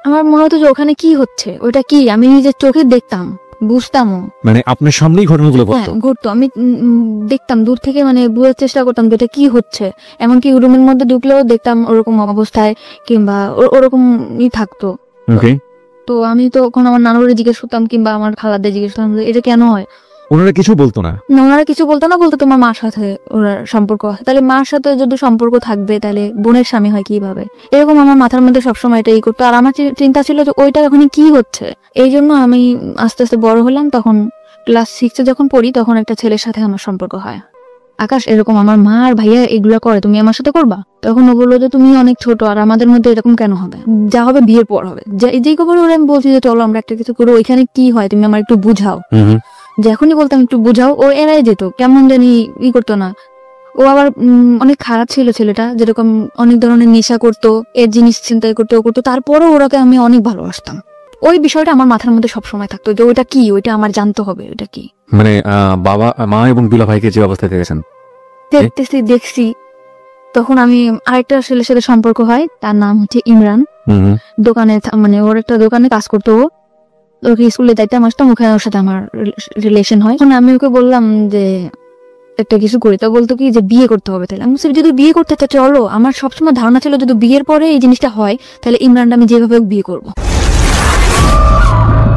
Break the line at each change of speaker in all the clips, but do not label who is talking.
আমার মনে হতো যে ওখানে কি হচ্ছে, ওটা কি আমি নিজের চোখে দেখতাম, বুঝতামও।
মানে আপনার সামনেই ঘটনাগুলো ঘটতো?
ঘটতো, আমি দেখতাম দূর থেকে, মানে বোঝার চেষ্টা করতাম যে এটা কি হচ্ছে। এমনকি রুমের মধ্যে ঢুকলেও দেখতাম ওরকম অবস্থায়, কিংবা ওরকমই থাকতো। তো আমি তো ওখানে আমার নানুরে জিজ্ঞেস করতাম, কিংবা আমার খালাদের জিজ্ঞেস করতাম যে এটা কেন হয়।
ওনারা কিছু বলতো না?
ওনারা কিছু বলতো না, বলতো তোমার মার সাথে ওনার সম্পর্ক। তাহলে মার সাথে যদি সম্পর্ক থাকবে তাহলে বোনের স্বামী হয় কিভাবে, এরকম আমার মাথার মধ্যে সবসময় এটাই করতো। আর আমার চিন্তা ছিল যে ওইটা ওখানে কি হচ্ছে। এই জন্য আমি আস্তে আস্তে বড় হলাম, তখন ক্লাস 6-এ যখন পড়ি তখন একটা ছেলের সাথে আমার সম্পর্ক হয়। আকাশ, এরকম আমার মা আর ভাইয়া এগুলা করে, তুমি আমার সাথে করবা? তখন ও বললো যে তুমি অনেক ছোট, আর আমাদের মধ্যে এরকম কেন হবে, যা হবে বিয়ের পর হবে। যেই খবর ওরা আমি বলছি যে চলো আমরা একটা কিছু করবো, ওইখানে কি হয় তুমি আমার একটু বুঝাও। যখনই বলতাম একটু বুঝাও, ও এড়াই যেত, কেমন জানি করতো না। ও আবার অনেক খারাপ ছিল ছেলেটা, যেরকম অনেক ধরনের নেশা করতো, এর জিনিস চিন্তাই করতো, ও করতো। তারপরও ওরাকে আমি অনেক ভালোবাসতাম। ওই বিষয়টা আমার মাথার মধ্যে সবসময় থাকতো যে ওইটা কি, ওইটা আমার জানতে হবে, ওইটা কি।
মানে বাবা মা এবং দুলা ভাইকে যে অবস্থায় দেখেছেন?
দেখছি। তখন আমি আরেকটা ছেলের সাথে সম্পর্ক হয়, তার নাম হচ্ছে ইমরান। দোকানে, মানে ওর একটা দোকানে কাজ করতো। ওকে স্কুলে যাইতাম আসতাম, ওখানে ওর সাথে আমার রিলেশন হয়। তখন আমি ওকে বললাম যে একটা কিছু করি, তো বলতো কি যে বিয়ে করতে হবে। তাহলে আমি যদি বিয়ে করতে চাই চলো। আমার সবসময় ধারণা ছিল যদি বিয়ের পরে এই জিনিসটা হয় তাহলে ইমরানটা আমি যেভাবে বিয়ে করব।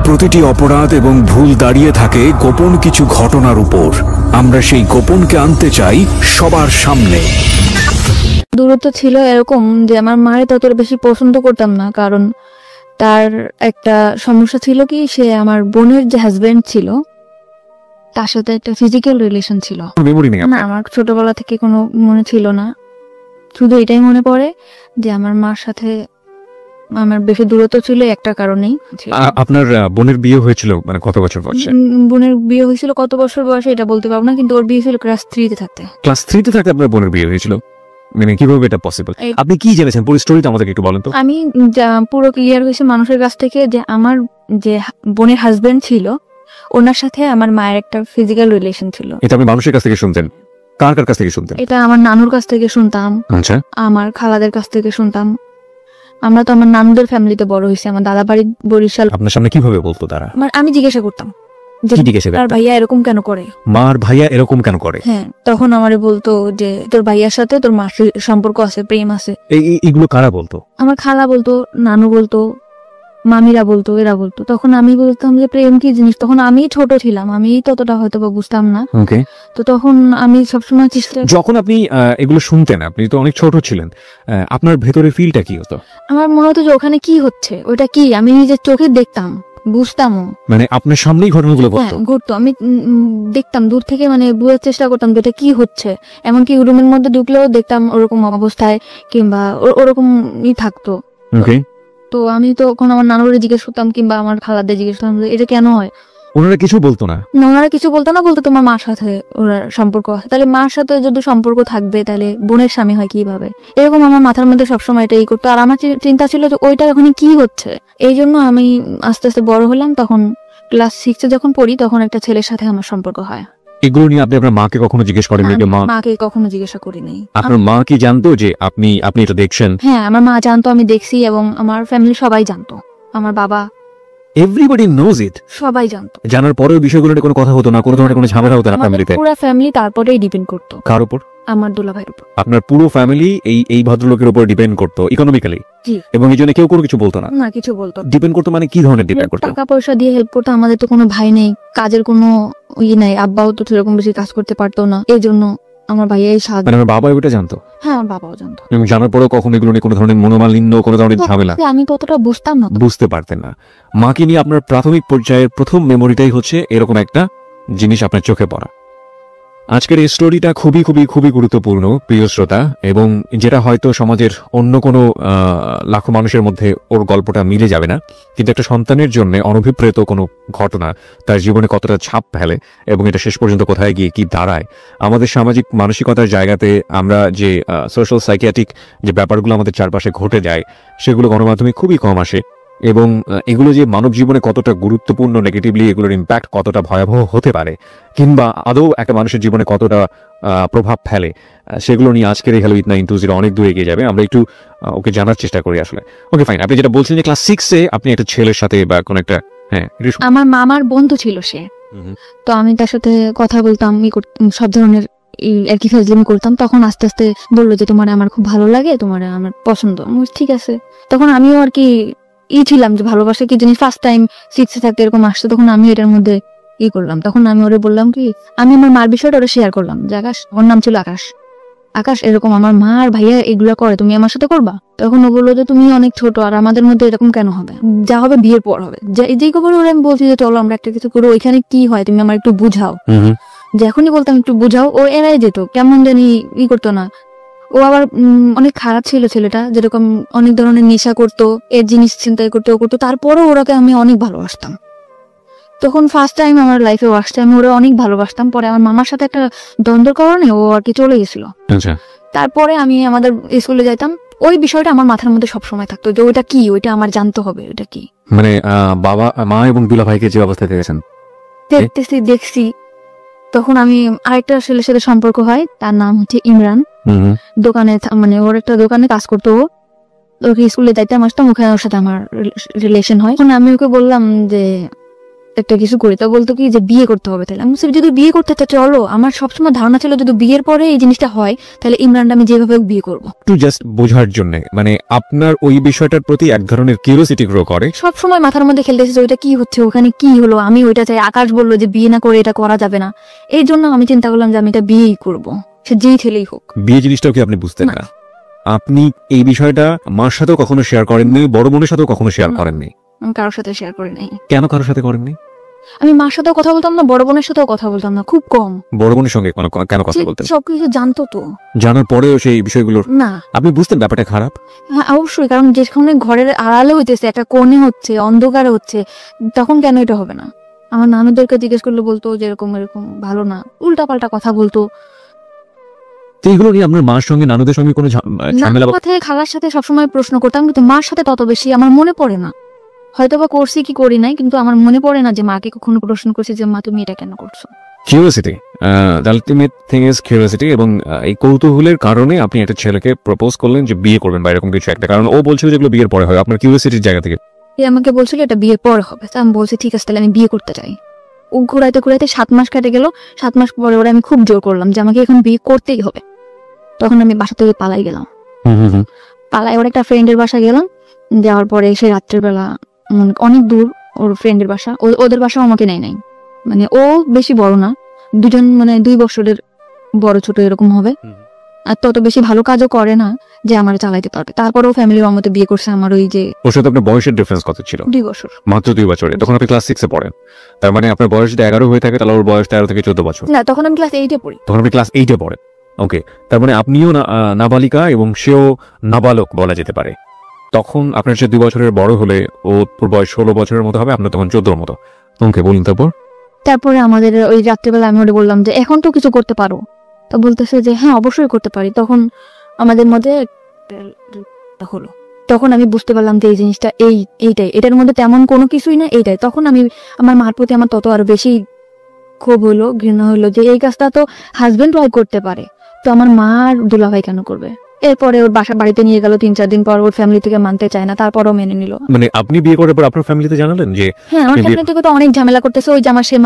প্রতিটি অপরাধ এবং ভুল দাঁড়িয়ে থাকে গোপন কিছু ঘটনার উপর। আমরা সেই গোপনকে আনতে চাই সবার সামনে।
দূরত্ব ছিল এরকম যে আমার মায়ের ততটা বেশি পছন্দ করতাম না, কারণ তার একটা সমস্যা ছিল কি, সে আমার বোনের যে হাজবেন্ড ছিল তার সাথে একটা ফিজিক্যাল রিলেশন ছিল। না, আমার ছোটবেলা থেকে কোনো মনে ছিল না, শুধু এটাই মনে পড়ে যে আমার মার সাথে আমার বেশি দূরত্ব ছিল একটা কারণেই।
আপনার বোনের বিয়ে হয়েছিল মানে কত বছর বয়সে?
বোনের বিয়ে হয়েছিল কত বছর বয়সে এটা বলতে পারবো না, কিন্তু ওর বিয়ে ছিল ক্লাস 3-তে থাকতে।
ক্লাস 3-তে থাকতে আপনার বোনের বিয়ে হয়েছিল? মানে কিভাবে এটা পসিবল? আপনি কি জেনেছেন পুরো স্টোরিটা আমাদেরকে একটু বলেন তো।
আমি পুরো ক্লিয়ার হয়েছে মানুষের কাছ থেকে যে আমার যে বোনের হাজবেন্ড ছিল ওনার সাথে আমার মায়ের একটা ফিজিক্যাল রিলেশন ছিল।
এটা আপনি মানুষের কাছ থেকে শুনতেন? কার কার কাছ থেকে শুনতেন?
এটা আমার নানুর কাছ থেকে শুনতাম।
আচ্ছা।
আমার খালাদের কাছ থেকে শুনতাম। আমরা তো আমার নানুদের ফ্যামিলিতে বড় হয়েছি, আমার দাদা বাড়ি বরিশাল।
আপনার সামনে কিভাবে বলতো তারা?
আমি জিজ্ঞাসা করতাম যে তার ভাইয়া এরকম কেন করে,
মার ভাইয়া এরকম কেন করে।
হ্যাঁ, তখন আমারে বলতো যে তোর ভাইয়ার সাথে তোর মার সম্পর্ক আছে, প্রেম আছে।
এইগুলো কারা বলতো? আমার
খালা বলতো, নানু বলতো, মামিরা বলতো, এরা বলতো। তখন আমি বলতাম যে প্রেম কি জিনিস, তখন আমি ছোট ছিলাম, আমি ততটা হয়তো বা বুঝতাম না। তো তখন আমি সবসময়
যখন আপনি এগুলো শুনতেন, আপনি তো অনেক ছোট ছিলেন, আপনার ভেতরে ফিলটা কি হতো?
আমার মনে হতো যে ওখানে কি হচ্ছে, ওইটা কি আমি নিজের চোখে দেখতাম, বুঝতামও।
মানে আপনার সামনেই ঘটনাগুলো
ঘটতো, আমি দেখতাম দূর থেকে, মানে বোঝার চেষ্টা করতাম যে এটা কি হচ্ছে। এমনকি রুমের মধ্যে ঢুকলেও দেখতাম ওরকম অবস্থায়, কিংবা ওরকমই থাকতো। তো আমি তো ওখানে আমার নানুরে জিজ্ঞেস করতাম, কিংবা আমার খালাদের জিজ্ঞেস করতাম যে এটা কেন হয়।
ওনারা কিছু বলতো না?
ওনারা কিছু বলতো না, বলতো তোমার মার সাথে ওনার সম্পর্ক আছে। তাহলে মার সাথে যদি সম্পর্ক থাকবে তাহলে বোনের স্বামী হয় কিভাবে, এরকম আমার মাথার মধ্যে সবসময় এটাই করতো। আর আমার চিন্তা ছিল যে ওইটা ওখানে কি হচ্ছে। এই জন্য আমি আস্তে আস্তে বড় হলাম, তখন ক্লাস 6-এ যখন পড়ি তখন একটা ছেলের সাথে আমার সম্পর্ক হয়।
এগুলো নিয়ে আপনি আপনার মাকে কখনো জিজ্ঞেস করেন?
মাকে কখনো জিজ্ঞাসা করি নাই।
আপনার মা কি জানতো যে আপনি এটা দেখছেন?
হ্যাঁ, আমার মা জানতো আমি দেখছি, এবং আমার ফ্যামিলি সবাই জানতো, আমার বাবা,
এভরিবডি নোজ ইট,
সবাই জানতো।
জানার পরেও বিষয়গুলো নিয়ে কোনো কথা হতো না, কোনো ধরনের কোনো ঝামেলা হতো না ফ্যামিলিতে?
পুরো ফ্যামিলি তারপরেই ডিপেন্ড করতো।
কার উপর?
আমার দুলাভাইয়ের উপর।
আপনার পুরো ফ্যামিলি এই ভদ্রলোকের উপর ডিপেন্ড করতো ইকোনমিক্যালি?
জি।
এবং এই জন্য কেউ কোনো কিছু বলতো না?
না, কিছু বলতো।
ডিপেন্ড করতো মানে কি ধরনের ডিপেন্ড করতো?
টাকা পয়সা দিয়ে হেল্প করতো। আমাদের তো কোনো ভাই নেই, কাজের কোনো নাই, আব্বাও তো সেরকম বেশি কাজ করতে পারতো না, এই জন্য আমার ভাইয়া এই সাহায্য।
মানে আমার বাবা এটা জানতো?
হ্যাঁ, আমার বাবাও জানতো।
এবং জানার পরেও কখনো এগুলো নিয়ে কোনো ধরনের মনোমালিন্য, কোনো ধরনের ঝামেলা?
আমি কতটা বুঝতাম না,
বুঝতে পারতেন না। মাকে নিয়ে আপনার প্রাথমিক পর্যায়ের প্রথম মেমোরিটাই হচ্ছে এরকম একটা জিনিস আপনার চোখে পড়া। আজকের এই স্টোরিটা খুবই খুবই খুবই গুরুত্বপূর্ণ প্রিয় শ্রোতা, এবং যেটা হয়তো সমাজের অন্য কোনো লাখো মানুষের মধ্যে ওর গল্পটা মিলে যাবে না, কিন্তু একটা সন্তানের জন্য অনভিপ্রেত কোনো ঘটনা তার জীবনে কতটা ছাপ ফেলে এবং এটা শেষ পর্যন্ত কোথায় গিয়ে কি দাঁড়ায়। আমাদের সামাজিক মানসিকতার জায়গাতে আমরা যে সোশ্যাল সাইকিয়াট্রিক যে ব্যাপারগুলো আমাদের চারপাশে ঘটে যায় সেগুলো গণমাধ্যমে খুবই কম আসে, এবং এগুলো যে মানব জীবনে কতটা গুরুত্বপূর্ণ, নেগেটিভলি এগুলোর ইম্প্যাক্ট কতটা ভয়াবহ হতে পারে, কিংবা আদৌ একটা মানুষের জীবনে কতটা প্রভাব ফেলে, সেগুলো নিয়ে আজকের এই হ্যালো উইথ 920 অনেক দূর এগিয়ে যাবে। আমরা একটু ওকে জানার চেষ্টা করি আসলে। ওকে ফাইন, আপনি যেটা বলছেন যে ক্লাস 6-এ আপনি একটা ছেলের সাথে বা কোন একটা, হ্যাঁ
আমার মামার বন্ধু ছিল সে, তো আমি তার সাথে কথা বলতাম, সব ধরনের আর কি ফাজলামি করতাম। তখন আস্তে আস্তে বললো যে তোমার আমার খুব ভালো লাগে, তোমার আমার পছন্দ। ঠিক আছে, তখন আমিও আর কি ছিলাম যে ভালোবাসা কি জিনিস, ফার্স্ট টাইম 6-এ থাকতে এরকম আসছে, তখন আমি এটার মধ্যে করলাম। তখন আমি ওরে বললাম কি, আমি আমার মার বিষয়টা ওরা শেয়ার করলাম যে আকাশ, ওর নাম ছিল আকাশ, আকাশ এরকম আমার মা আর ভাইয়া এগুলা করে, তুমি আমার সাথে করবা? তখন ও বললো যে তুমি অনেক ছোট, আর আমাদের মধ্যে এরকম কেন হবে, যা হবে বিয়ের পর হবে। যেই খবর ওরা, আমি বলছি যে চলো আমরা একটা কিছু করবো, ওইখানে কি হয় তুমি আমার একটু বুঝাও। যখনই বলতাম একটু বুঝাও, ও এড়াই যেত, কেমন জানি করতো না। ও আবার অনেক খারাপ ছিল ছেলেটা, যেরকম অনেক ধরনের নেশা করতো, এর জিনিস চিন্তাই করতো, ও করতো। তারপরেও ওরাকে আমি অনেক ভালোবাসতাম। তখন ফার্স্ট টাইম আমার লাইফে আসছে, আমি ওরা অনেক ভালোবাসতাম। পরে আমার মামার সাথে একটা দ্বন্দ্বের কারণে ও আর কি চলে গেছিল। তারপরে আমি আমাদের স্কুলে যাইতাম, ওই বিষয়টা আমার মাথার মধ্যে সবসময় থাকতো যে ওইটা কি, ওইটা আমার জানতে হবে, ওইটা কি।
মানে বাবা মা এবং দুলা ভাইকে যে অবস্থায় দেখেছেন,
দেখছি। তখন আমি আরেকটা ছেলের সাথে সম্পর্ক হয়, তার নাম হচ্ছে ইমরান। দোকানে, মানে ওর একটা দোকানে কাজ করতো, ওকে স্কুলে যাইতে আসতাম, ওখানে ওর সাথে আমার রিলেশন হয়। তখন আমি ওকে বললাম যে একটা কিছু করি, তো বলতো কি যে বিয়ে করতে হবে। তাহলে আমি যদি বিয়ে করতে চাই চলো, আমার সবসময় ধারণা ছিল যদি বিয়ের পরে এই জিনিসটা হয় তাহলে ইমরানটা আমি যেভাবে বিয়ে করবো।
একটু জাস্ট বোঝার জন্য, মানে আপনার ওই বিষয়টার প্রতি এক ধরনের কিউরিওসিটি গ্রো করে,
সবসময় মাথার মধ্যে খেলতেছে যে ওইটা কি হচ্ছে, ওখানে কি হলো, আমি ওইটা চাই। আকাশ বললো যে বিয়ে না করে এটা করা যাবে না, এই জন্য আমি চিন্তা করলাম যে আমি এটা বিয়েই করবো, সে যেই ছেলেই হোক।
বিয়ে জিনিসটাও কি আপনি বুঝতেন না? আপনি এই বিষয়টা মার সাথেও কখনো শেয়ার করেননি, বড় বোনের সাথেও কখনো শেয়ার করেননি?
আমি কারোর সাথে শেয়ার করি নাই।
কেন কারোর সাথে করেননি?
আমি মার সাথেও কথা বলতাম না, বড় বোনের সাথেও কথা বলতাম না, খুব কম।
বড় বোনের সঙ্গে কেন কথা বলতেন?
সবকিছু জানতো তো,
জানার পরেও সেই বিষয়গুলো
না
আপনি বুঝতেন ব্যাপারটা খারাপ?
হ্যাঁ অবশ্যই, কারণ যেখানে ঘরের আড়ালে হইতেছে, একটা কোণে হচ্ছে, অন্ধকারে হচ্ছে, তখন কেন এটা হবে না? আমার নানুদেরকে জিজ্ঞেস করলে বলতো যে এরকম এরকম ভালো না, উল্টা পাল্টা কথা বলতো।
এইগুলো নিয়ে আপনার মার সঙ্গে নানুদের সঙ্গে কোনো ঝামেলা?
কথা খালার সাথে সবসময় প্রশ্ন করতাম, কিন্তু মার সাথে তত বেশি আমার মনে পড়ে না। হয়তো বা করছি কি করি নাই, কিন্তু আমার মনে পড়ে না যে মাকে কখনো প্রশ্ন করছি যে মা তুমি এটা কেন করছো।
Curiosity, the ultimate thing is curiosity. এবং এই কৌতূহলের কারণে আপনি একটা ছেলেকে প্রপোজ করলেন যে বিয়ে করবেন বা এরকম কিছু একটা, কারণ ও বলছিল যেগুলো বিয়ের পরে হয়, আপনার কিউরিওসিটির জায়গা থেকে।
আমাকে বলছিল এটা বিয়ের পরে হবে, আমি বলছি ঠিক আছে তাহলে আমি বিয়ে করতে চাই। ও ঘুরাইতে ঘুরাইতে 7 মাস কেটে গেল। 7 মাস পরে ওরা আমি খুব জোর করলাম যে আমাকে এখন বিয়ে করতেই হবে। তখন আমি বাসা থেকে পালাই গেলাম। পালাই ওর একটা ফ্রেন্ডের বাসা গেলাম। যাওয়ার পরে সে রাত্রের বেলা, অনেক দূর ওর ফ্রেন্ডের বাসা, ওদের বাসাও আমাকে নেয় নাই। মানে ও বেশি বড় না, দুজন মানে 2 বছরের বড় ছোট এরকম হবে, আর তত বেশি ভালো কাজও করে না যে আমার চালাইতে পারবে। তারপর ও ফ্যামিলির মতে বিয়ে করছে আমার ওই যে।
ওর সাথে আপনার বয়সের ডিফারেন্স কত ছিল?
2 বছর,
মাত্র 2 বছরে। তখন আপনি ক্লাস 6-এ পড়েন, তার মানে আপনার বয়স যদি 11 হয়ে থাকে তাহলে ওর বয়স 13 থেকে 14 বছর।
না, তখন আমি ক্লাস 8-এ পড়ি।
তখন আপনি ক্লাস 8-এ পড়েন। ওকে, তার মানে আপনিও নাবালিকা এবং সেও নাবালক বলা যেতে পারে। তখন আপনার সে 2 বছরের বড় হলে ওর বয়স 16 বছরের মতো হবে, আপনার তখন 14-র মতো। ওকে, বলুন
তারপরে আমাদের ওই রাত্রেবেলা আমি ওটা বললাম যে এখন তো কিছু করতে পারো, তো বলতেছে যে হ্যাঁ অবশ্যই করতে পারি। তখন আমাদের মধ্যে হলো, তখন আমি বুঝতে পারলাম যে এই জিনিসটা এইটাই, এটার মধ্যে তেমন কোনো কিছুই না, এইটাই। তখন আমি আমার মার প্রতি আমার তত আরো বেশি ক্ষোভ হলো, ঘৃণা হলো যে এই কাজটা তো হাজবেন্ড ওয়াইফ করতে পারে, তো আমার মা আর দুলাভাই কেন করবে। এরপরে ওর বাড়িতে নিয়ে গেল, 3-4 দিন পর ওর ফ্যামিলি থেকে মানতে চায় না, তারপরও মেনে নিল।
মানে আপনি বিয়ে করার পর আপনার ফ্যামিলিতে জানালেন যে?
হ্যাঁ, আমার ফ্যামিলি থেকে তো অনেক ঝামেলা করতেছে, ওই যে আমার সে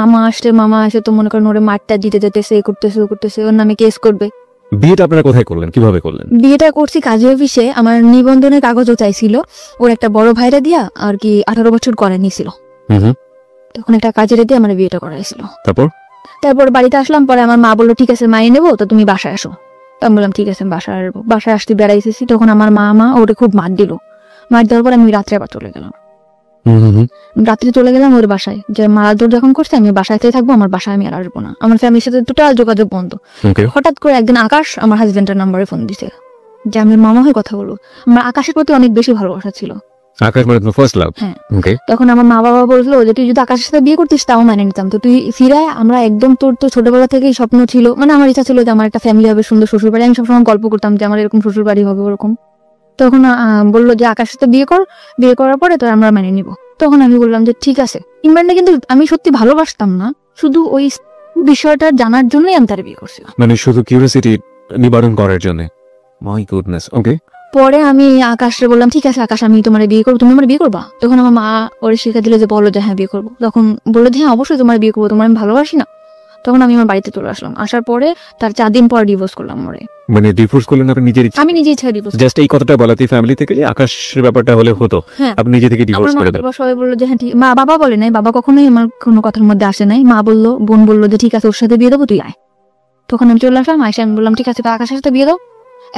মামা আসে তো মনে করেন ওরে মারটা দিতে যেতেছে, করতেছে, ওর নামে কেস করবে।
বিয়েটা আপনারা কোথায় করলেন, কিভাবে করলেন?
বিয়েটা করছি কাজী অফিসে, আমার নিবন্ধনের কাগজও চাইছিল, ওর একটা বড় ভাইরা দিয়া আর কি 18 বছর করে নিয়েছিল, তখন একটা কাজের দিয়ে আমার বিয়েটা করাইছিল। তারপর বাড়িতে আসলাম, পরে আমার মা বললো ঠিক আছে মাইনে নেবো, তো তুমি বাসায় আসো। আমি বললাম ঠিক আছে বাসায় আসবো। বাসায় আসতে বেড়াইতেছি, তখন আমার মা ওরে খুব মার দিল। মার দেওয়ার পর আমি রাত্রে আবার চলে গেলাম। রাত্রে চলে গেলাম ওর বাসায়, যে মারাদুর যখন করছে আমি বাসায় থাকবো, আমার বাসায় আমি আর আসবো না, আমার ফ্যামিলির সাথে টোটাল যোগাযোগ বন্ধ। হঠাৎ করে একদিন আকাশ আমার হাজবেন্ডের নাম্বারে ফোন দিছে যে আমি মামা হয়ে কথা বলবো। আমার আকাশের প্রতি অনেক বেশি ভালোবাসা ছিল।
আকাশ মানে তোমার ফার্স্ট লাভ?
হ্যাঁ। তখন আমার মা বাবা বললো যে তুই যদি আকাশের সাথে বিয়ে করতিস তাও মানে নিতাম, তো তুই ফিরায়, আমরা একদম, তোর তো ছোটবেলা থেকেই স্বপ্ন ছিল, মানে আমার ইচ্ছা ছিল যে আমার একটা ফ্যামিলি হবে, সুন্দর শ্বশুর বাড়ি। আমি সবসময় গল্প করতাম যে আমার এরকম শ্বশুর বাড়ি হবে ওরকম। তখন বললো যে আকাশের সাথে বিয়ে কর, বিয়ে করার পরে তোর আমরা মেনে নিব। তখন আমি বললাম যে ঠিক আছে। ইমরানটা কিন্তু আমি সত্যি ভালোবাসতাম না, শুধু ওই বিষয়টা জানার জন্যই আমি তার বিয়ে করছিলাম।
মানে শুধু কিউরিওসিটি নিবারণ করার জন্য। My goodness. ওকে,
পরে আমি আকাশে বললাম ঠিক আছে আকাশ, আমি তোমার বিয়ে করবো, তুমি আমার বিয়ে করবা? তখন আমার মা ওরে শিখে দিলে যে বলো যে হ্যাঁ বিয়ে করবো। তখন বললো যে হ্যাঁ অবশ্যই তোমার বিয়ে করবো, তোমার আমি ভালোবাসি না। তখন আমি আমার বাড়িতে চলে আসলাম। আসার পরে তার 4 দিন পর ডিভোর্স করলাম ওরে।
মানে ডিভোর্স করলেন আপনি নিজের ইচ্ছা?
আমি নিজে ইচ্ছা ডিভোর্স।
জাস্ট এই কথাটা বলাতে ফ্যামিলি থেকে যে আকাশের ব্যাপারটা হলে হতো,
হ্যাঁ
আপনি নিজে থেকে ডিভোর্স করে দেন।
সবাই বললো যে হ্যাঁ ঠিক। মা বাবা বলে নাই, বাবা কখনোই আমার কোনো কথার মধ্যে আসে নাই। মা বললো, বোন বললো যে ঠিক আছে ওর সাথে বিয়ে দেবো, তুই আয়। তখন আমি চলে আসলাম। আয়সা আমি বললাম ঠিক আছে তো আকাশের সাথে বিয়ে দাও।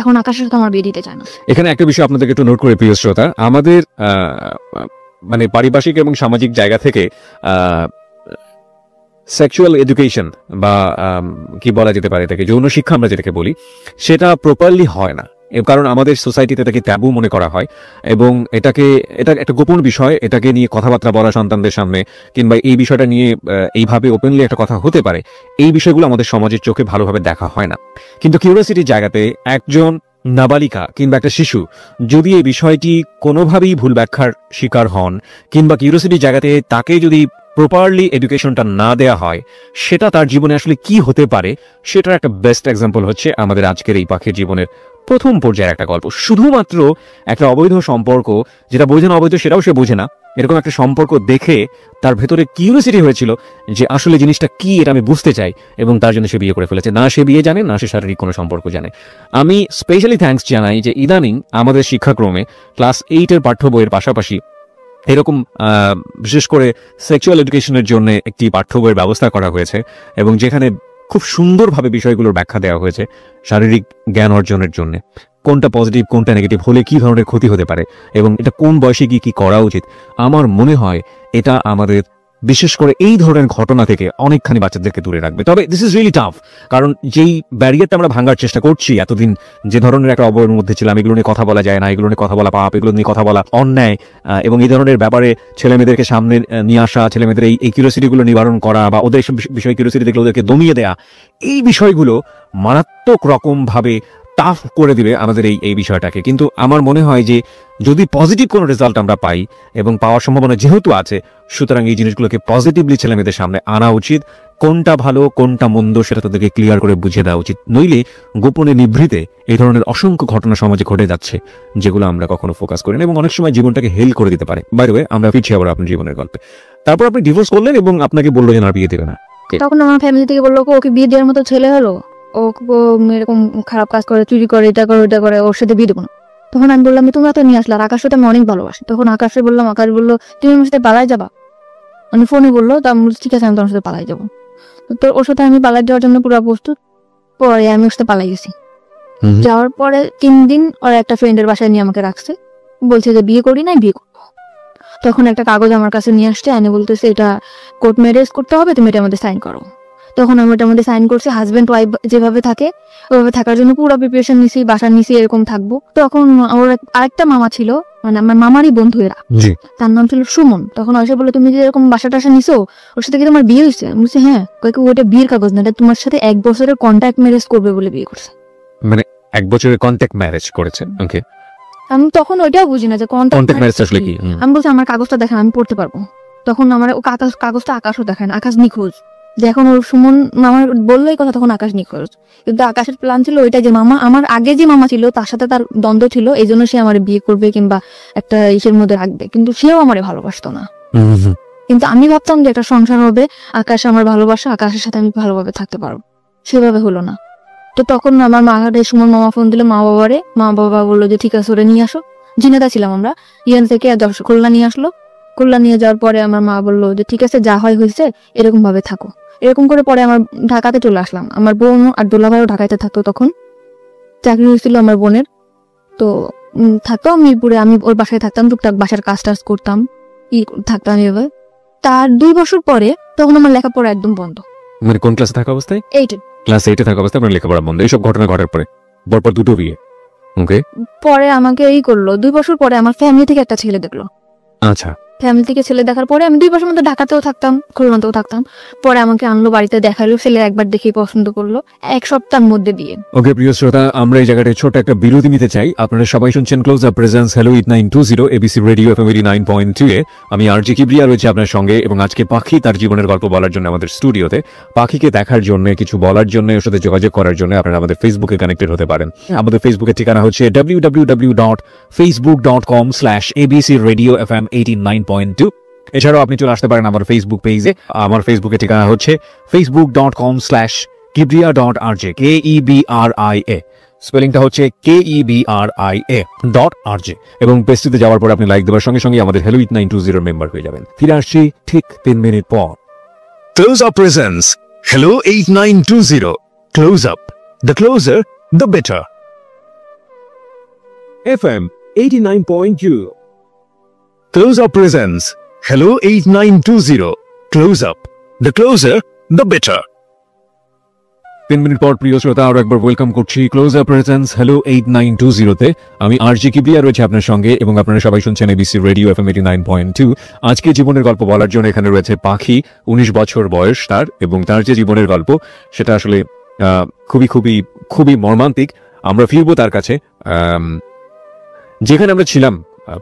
এখন আকাশের সাথে আমার বিয়ে দিতে চায় না।
এখানে একটা বিষয় আপনাদেরকে একটু নোট করে প্রিয় শ্রোতা, আমাদের মানে পারিপার্শ্বিক এবং সামাজিক জায়গা থেকে সেক্সুয়াল এডুকেশন বা কি বলা যেতে পারে এটাকে, যৌন শিক্ষা আমরা যেটাকে বলি, সেটা প্রপারলি হয় না। এর কারণ আমাদের সোসাইটিতে এটাকে ট্যাবু মনে করা হয় এবং এটা একটা গোপন বিষয়। এটাকে নিয়ে কথাবার্তা বলা সন্তানদের সামনে কিংবা এই বিষয়টা নিয়ে এইভাবে ওপেনলি একটা কথা হতে পারে, এই বিষয়গুলো আমাদের সমাজের চোখে ভালোভাবে দেখা হয় না। কিন্তু কিউরিওসিটির জায়গাতে একজন নাবালিকা কিংবা একটা শিশু যদি এই বিষয়টি কোনোভাবেই ভুল ব্যাখ্যার শিকার হন কিংবা কিউরিওসিটির জায়গাতে তাকে যদি প্রপারলি এডুকেশনটা না দেয়া হয়, সেটা তার জীবনে আসলে কি হতে পারে সেটার একটা বেস্ট এক্সাম্পল হচ্ছে আমাদের আজকের এই পাখির জীবনের প্রথম পর্যায়ের একটা গল্প। শুধুমাত্র একটা অবৈধ সম্পর্ক, যেটা বোঝে না অবৈধ সেটাও সে বোঝে না, এরকম একটা সম্পর্ক দেখে তার ভেতরে কিউরিওসিটি হয়েছিল যে আসলে জিনিসটা কি, এটা আমি বুঝতে চাই, এবং তার জন্য সে বিয়ে করে ফেলেছে। না সে বিয়ে জানে, না সে শারীরিক কোনো সম্পর্ক জানে। আমি স্পেশালি থ্যাঙ্কস জানাই যে ইদানিং আমাদের শিক্ষাক্রমে ক্লাস 8-এর পাঠ্য বইয়ের পাশাপাশি এরকম বিশেষ করে সেক্সুয়াল এডুকেশনের জন্য একটি পাঠ্য বইয়ের ব্যবস্থা করা হয়েছে এবং যেখানে খুব সুন্দরভাবে বিষয়গুলোর ব্যাখ্যা দেওয়া হয়েছে শারীরিক জ্ঞান অর্জনের জন্য। কোনটা পজিটিভ, কোনটা নেগেটিভ, হলে কি ধরনের ক্ষতি হতে পারে এবং এটা কোন বয়সে গিয়ে কি করা উচিত। আমার মনে হয় এটা আমাদের বিশেষ করে এই ধরনের ঘটনা থেকে অনেকখানি বাচ্চাদেরকে দূরে রাখবে। তবে দিস ইজ রিয়েলি টাফ, কারণ যেই ব্যারিয়ারটা আমরা ভাঙার চেষ্টা করছি, এতদিন যে ধরনের একটা অবয়ের মধ্যে ছিলাম, এগুলো নিয়ে কথা বলা যায় না, এগুলো নিয়ে কথা বলা পাপ, এগুলো নিয়ে কথা বলা অন্যায়, এবং এই ধরনের ব্যাপারে ছেলেমেয়েদেরকে সামনে নিয়ে আসা, ছেলেমেয়েদের এই কিউরিওসিটিগুলো নিবারণ করা বা ওদের সব বিষয় কিউরিওসিটি দেখলে ওদেরকে দমিয়ে দেয়া, এই বিষয়গুলো মারাত্মক রকম ভাবে টাফ করে দিবে আমাদের এই বিষয়টাকে। কিন্তু আমার মনে হয় যে যদি পজিটিভ কোনো রেজাল্ট আমরা পাই এবং পাওয়ার সম্ভাবনা যেহেতু আছে, সুতরাং এই জিনিসগুলোকে পজিটিভলি ছেলেমেয়েদের সামনে আনা উচিত। কোনটা ভালো কোনটা মন্দ সেটা তাদেরকে ক্লিয়ার করে বুঝিয়ে দেওয়া উচিত। নইলে গোপনে নিভৃতে এই ধরনের অসংখ্য ঘটনা সমাজে ঘটে যাচ্ছে যেগুলো আমরা কখনো ফোকাস করি না এবং অনেক সময় জীবনটাকে হেল করে দিতে পারে। বাই দ্য ওয়ে, আমরা ফিরছি আবার আপনার জীবনের গল্পে। তারপর আপনি ডিভোর্স করলেন এবং আপনাকে বললো যে না বিয়ে দেবে না।
তখন আমার ফ্যামিলি থেকে বললো ওকে বিয়ে দেওয়ার মতো ছেলে হলো, ও এরকম খারাপ কাজ করে, চুরি করে, এটা করে ওটা করে, ওর সাথে বিয়ে দেবো না। তখন আমি বললাম তোমরা তো নিয়ে আসলে, আর আকাশ সাথে আমি অনেক ভালোবাসি। তখন আকাশে বললাম, আকাশ বললো তুমি আমার সাথে পালাই যাবা, মানে ফোনে বললো। তো আমি ঠিক আছে আমি তোমার সাথে পালাই যাবো। তো ওর সাথে আমি পালাই যাওয়ার জন্য পুরো প্রস্তুত। পরে আমি ওর সাথে পালাই গেছি। যাওয়ার পরে 3 দিন ওর একটা ফ্রেন্ডের বাসায় নিয়ে আমাকে রাখছে, বলছে যে বিয়ে করি নাই, বিয়ে করবো। তখন একটা কাগজ আমার কাছে নিয়ে আসছে, এনে বলতেছে এটা কোর্ট ম্যারেজ করতে হবে, তুমি এটার মধ্যে সাইন করো। তখন আমি ওটার মধ্যে সাইন করছি। হাজবেন্ড ওয়াইফ যেভাবে থাকে ওইভাবে থাকার জন্য পুরো প্রিপারেশন নিছি, বাসা নিছি, এরকম থাকবো। তখন ওর আরেকটা মামা ছিল, মানে আমার মামারই বন্ধু এরা, তার নাম ছিল সুমন। তখন এসে বলে তুমি যে এরকম বাসা টাসা নিছো, ওর সাথে কি তোমার বিয়ে হয়েছে? আমি বলছি হ্যাঁ। কয়েক ওটা বিয়ের কাগজ না, এটা তোমার সাথে 1 বছরের কন্ট্যাক্ট ম্যারেজ করবে বলে বিয়ে করছে।
মানে 1 বছরের কন্ট্যাক্ট ম্যারেজ করেছে? ওকে।
আমি তখন ওইটাও বুঝি না যে
কন্ট্যাক্ট ম্যারেজ আসলে কি।
আমি বলছি আমার কাগজটা দেখেন, আমি পড়তে পারবো। তখন আমার ও কাগজটা আকাশও দেখেন, আকাশ নিখোঁজ। যে এখন ওর সুমন আমার বললো এই কথা, তখন আকাশ নিখোঁজ। কিন্তু আকাশের প্ল্যান ছিল ওইটা যে মামা, আমার আগে যে মামা ছিল তার সাথে তার দ্বন্দ্ব ছিল, এই জন্য সে আমার বিয়ে করবে কিংবা একটা ইসের মধ্যে রাখবে, কিন্তু সেও আমারে ভালোবাসতো না। কিন্তু আমি ভাবতাম যে একটা সংসার হবে, আকাশ আমার ভালোবাসা, আকাশের সাথে আমি ভালোভাবে থাকতে পারবো। সেভাবে হলো না। তো তখন আমার সুমন মামা ফোন দিল মা বাবারে, মা বাবা বললো যে ঠিক আছে ওরে নিয়ে আসো। জিনেদা ছিলাম আমরা, ইয়ান থেকে খুলনা নিয়ে আসলো। খুলনা নিয়ে যাওয়ার পরে আমার মা বললো যে ঠিক আছে যা হয় হয়েছে, এরকম ভাবে থাকো। এরকম করে পরে আমার ঢাকাতে চলে আসলাম। আমার বোন আর দোলা ভাইও ঢাকাতে থাকতো, তখন চাকরি হয়েছিল আমার বোনের। তো থাকতো মিরপুরে, আমি ওর বাসায় থাকতাম, টুকটাক বাসার কাজ টাজ করতাম, থাকতাম এভাবে। তার 2 বছর পরে তখন আমার লেখাপড়া একদম বন্ধ।
মানে কোন ক্লাসে থাকা অবস্থায়?
8
ক্লাস 8-এ থাকা অবস্থায় আপনার লেখাপড়া বন্ধ। এইসব ঘটনা ঘটার পরে পরপর 2টো বিয়ে। ওকে।
পরে আমাকে করলো 2 বছর পরে আমার ফ্যামিলি থেকে একটা ছেলে দেখলো।
আচ্ছা।
ফ্যামিলি থেকে ছেলে দেখার পরে আমি 2 বছর মতো ঢাকাতেও থাকতাম, খুলনাতেও থাকতাম। পরে আমাকে আনলো বাড়িতে, দেখালো, ছেলে একবার দেখেই পছন্দ করলো, 1 সপ্তাহের মধ্যে বিয়ে।
ওকে প্রিয় শ্রোতা, আমরা এই জায়গাটায় ছোট একটা বিরতি নিতে চাই। আপনারা সবাই শুনছেন close up presence hello 8920 ABC radio FM 89.2 এ। আমি আরজি কিবরিয়া রয়েছে আপনার সঙ্গে, এবং আজকে পাখি তার জীবনের গল্প বলার জন্য আমাদের স্টুডিওতে। পাখিকে দেখার জন্য, কিছু বলার জন্য, ওর সাথে যোগাযোগ করার জন্য আপনারা আমাদের ফেসবুকে কানেক্টেড হতে পারেন। আমাদের ফেসবুকের ঠিকানা হচ্ছে www.facebook.com/abcradiofm89.2। এছাড়াও আপনি চলে আসতে পারেন আমার ফেসবুক পেজে। আমার ফেসবুকের ঠিকানা হচ্ছে facebook.com/kibria.rj, KEBRIA, স্পেলিংটা হচ্ছে KEBRIA.RJ। এবং পেজটিতে যাওয়ার পর আপনি লাইক দেওয়ার সঙ্গে সঙ্গে আমাদের হ্যালো 8920 মেম্বার হয়ে যাবেন। ফিরে আসছি ঠিক 3 মিনিট পর।
Close Up presents Hello 8920. Close Up. The closer, the better. FM 89.2. Close Up presents Hello 8920. Close Up. The closer, the better.
3 minute পর প্রিয় শ্রোতা, আরো একবার ওয়েলকাম করছি ক্লোজ আপ প্রেজেন্স হ্যালো 8920 তে। আমি আরজি কিবরিয়া রয়েছে আপনার সঙ্গে, এবং আপনারা সবাই শুনছেন এবিসি রেডিও এফএম 89.2। আজকে জীবনের গল্প বলার জন্য এখানে রয়েছে পাখি, 19 বছর বয়স তার, এবং তার যে জীবনের গল্প সেটা আসলে খুবই খুবই খুবই মর্মান্তিক। আমরা ফিরবো তার কাছে। যেখানে আমরা ছিলাম,